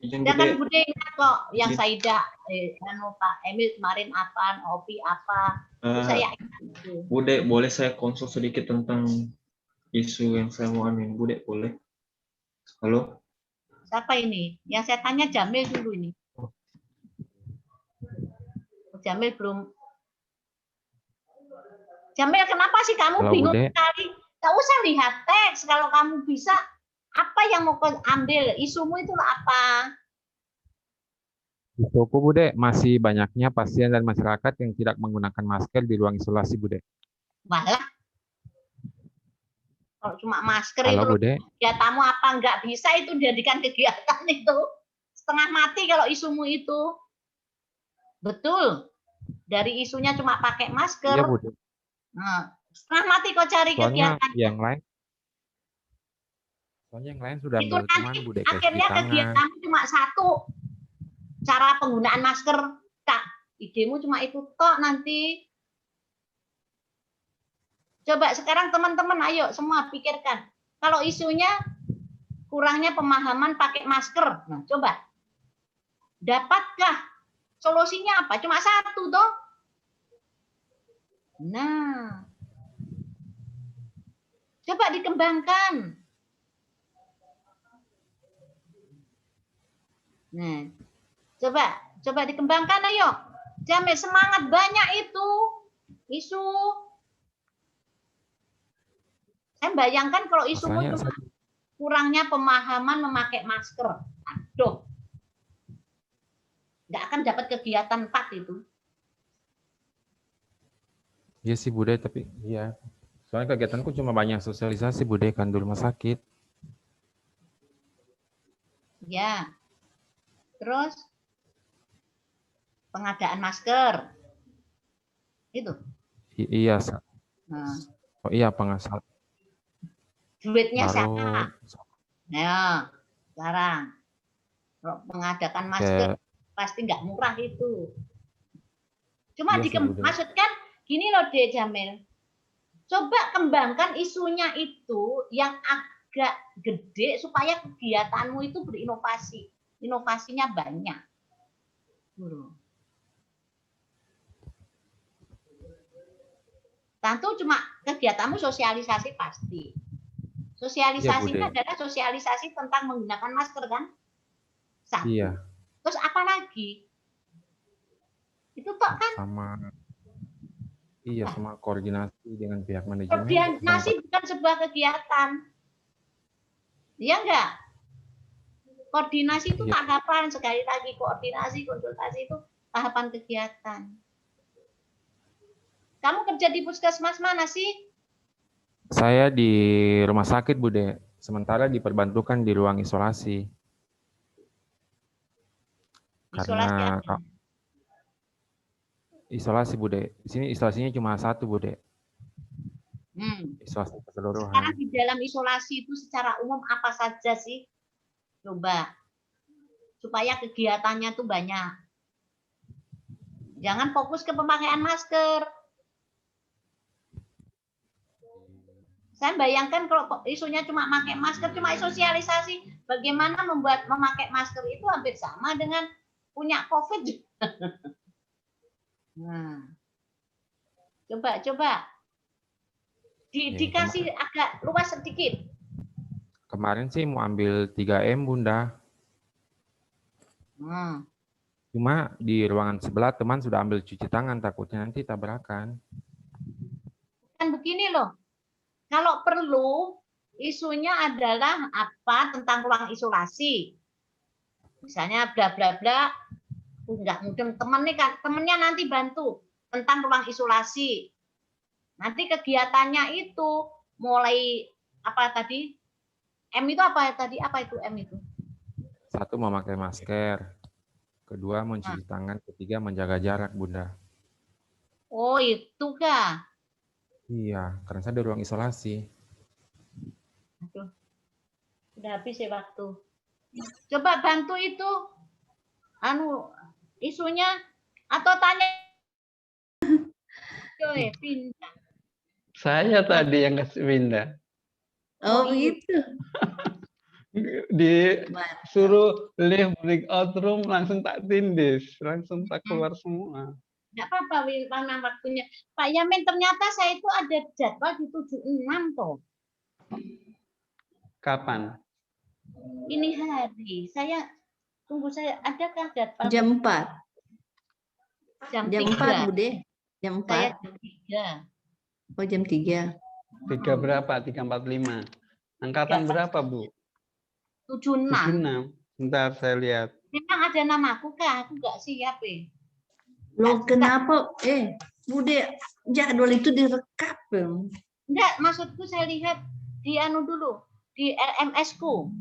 Jangan Bude ingat kok yang Saidah, Pak Emil kemarin apa, Opi apa, saya ingat. Bude, boleh saya konsul sedikit tentang isu yang saya mau anuin, Bude, boleh? Halo? Siapa ini? Yang saya tanya Jamil dulu ini. Jamil belum. Jamil, kenapa sih kamu bingung sekali? Gak usah lihat teks. Kalau kamu bisa, apa yang mau kau ambil? Isumu itu apa? Isuku Bude, masih banyaknya pasien dan masyarakat yang tidak menggunakan masker di ruang isolasi Bude. Malah, kalau cuma masker halo, itu, Bude. Kegiatanmu apa nggak bisa itu dijadikan kegiatan itu. Setengah mati kalau isumu itu. Betul. Dari isunya cuma pakai masker. Iya Bude. Nah, setengah mati kau cari Soalnya kegiatan. yang lain sudah Itu berteman nanti Bude. akhirnya kegiatan cuma satu. Cara penggunaan masker. Kak, idemu cuma itu tok nanti. Coba sekarang teman-teman ayo semua pikirkan. Kalau isunya kurangnya pemahaman pakai masker. Nah, coba. Dapatkah solusinya apa? Cuma satu toh. Nah. Coba dikembangkan. Nah. Coba dikembangkan ayo. Jamil semangat banyak itu. Isu. Saya bayangkan kalau isumu cuma kurangnya pemahaman memakai masker. Aduh. Nggak akan dapat kegiatan 4 itu. Iya sih Bude, tapi iya. Soalnya kegiatanku cuma banyak sosialisasi Bude kan di rumah sakit. Ya. Terus pengadaan masker. Itu. Iya. Nah. Oh iya pengasal. Duitnya Baru... siapa? Ya, sekarang kalau mengadakan masker pasti nggak murah itu. Cuma maksudkan gini loh De Jamil. Coba kembangkan isunya itu yang agak gede supaya kegiatanmu itu berinovasi. Inovasinya banyak. Tentu cuma kegiatanmu sosialisasi pasti. Sosialisasinya adalah sosialisasi tentang menggunakan masker kan? Satu. Iya. Terus apa lagi? Itu toh kan? Sama koordinasi dengan pihak manajemen. Koordinasi bukan sebuah kegiatan. Iya enggak? Koordinasi itu tahapan, sekali lagi koordinasi, konsultasi itu tahapan kegiatan. Kamu kerja di puskesmas mana sih? Saya di rumah sakit Bude, sementara diperbantukan di ruang isolasi. Karena isolasi Bude, di sini isolasinya cuma 1 Bude. Isolasi keseluruhan. Sekarang di dalam isolasi itu secara umum apa saja sih? Coba, supaya kegiatannya tuh banyak. Jangan fokus ke pemakaian masker. Saya bayangkan kalau isunya cuma pakai masker, cuma sosialisasi, bagaimana membuat memakai masker itu hampir sama dengan punya COVID. Nah, coba dikasih agak luas sedikit. Kemarin sih mau ambil 3M Bunda. Cuma di ruangan sebelah teman sudah ambil cuci tangan, takutnya nanti tabrakan. Kan begini loh. Kalau perlu, isunya adalah apa tentang ruang isolasi. Misalnya bla bla bla, enggak mungkin teman nih kan, temennya nanti bantu tentang ruang isolasi. Nanti kegiatannya itu mulai apa tadi? M itu apa tadi? Apa itu M itu? 1 memakai masker, 2 mencuci tangan, 3 menjaga jarak Bunda. Oh itu kah? Iya, karena saya di ruang isolasi. Aduh, udah habis ya waktu. Coba bantu itu, isunya atau tanya. Pindah. Saya tadi yang kasih pindah. Oh begitu. Disuruh live breakout room langsung tak tindis, langsung tak keluar semua. Nggak apa-apa, mana waktunya. Pak Yamin, ternyata saya itu ada jadwal di 76 toh. Kapan? Ini hari. Saya tunggu adakah jadwal? Jam 4. Jam 4, Bude. Jam 4. Saya jam 3. Oh, jam 3. 3 berapa? 345. Angkatan berapa, Bu? 76. 76. Bentar saya lihat. Memang ada namaku kah? Aku nggak siap Loh, kenapa? Bude, jadwal itu direkam. Enggak, maksudku saya lihat di dulu, di LMS-ku.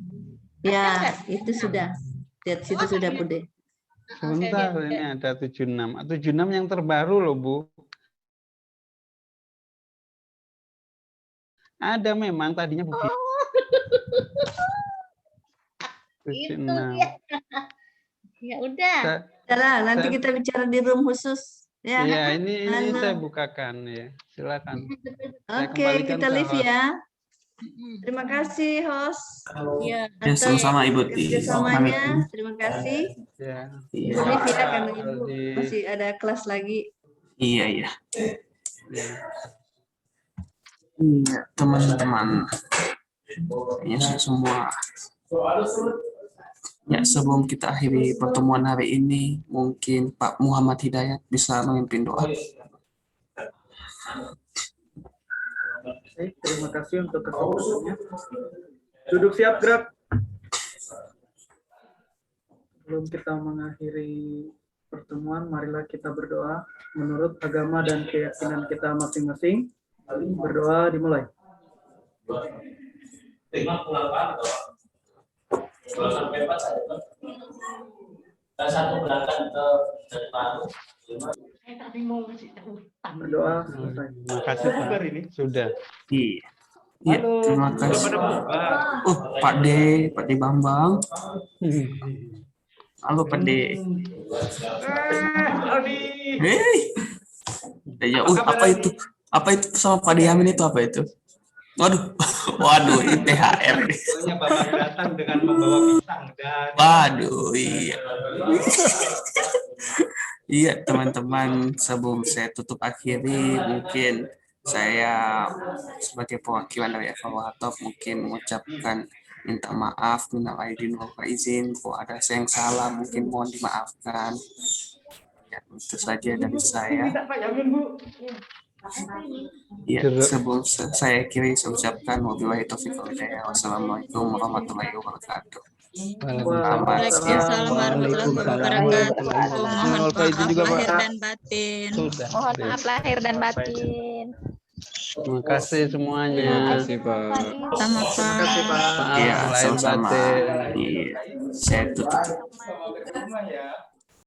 Ya, itu sudah. Lihat situ sudah, Bude. Sebentar, ini ada 76. 76 yang terbaru loh, Bu. Ada memang tadinya begitu. Itu ya. Ya udah. Nanti kita bicara di room khusus. Ya, iya, ini saya bukakan ya. Silakan. Oke, kita live ya. Terima kasih host. Ya, sama-sama Ibu. Kerjasamanya, terima kasih. Ya. Live ya, karena Ibu masih ada kelas lagi. Iya. Iya, teman-teman. Ya, semua. Ya, sebelum kita akhiri pertemuan hari ini, mungkin Pak Muhammad Hidayat bisa memimpin doa. Baik, terima kasih untuk kesempatannya. Duduk siap, gerak. Sebelum kita mengakhiri pertemuan, marilah kita berdoa menurut agama dan keyakinan kita masing-masing. Berdoa dimulai. Berdoa selesai. Terima kasih Pak. Sudah. Iya. Iya, terima kasih. Pak D Bambang. Halo Pak D. Hei. Ya, apa itu? Apa itu sama Pak D Yamin itu apa itu? Waduh, ini THR. Soalnya Bapak datang dengan membawa pisang dan. Waduh, iya. Iya, teman-teman, sebelum saya tutup akhiri, mungkin saya sebagai perwakilan dari evaluator mungkin mengucapkan minta maaf, minal aidin wal faizin, kalau ada yang salah mungkin mohon dimaafkan. Ya, itu saja dari saya. Ya, sebelum saya akhiri, saya ucapkan wabillahi taufiq wal hidayah. Wassalamualaikum warahmatullahi wabarakatuh. Waalaikumsalam warahmatullahi wabarakatuh. Mohon maaf lahir dan batin. Mohon maaf lahir dan batin. Terima kasih semuanya. Terima kasih Pak. Sama-sama. Iya, Lahir sama-sama. batin. Iya, saya tutup.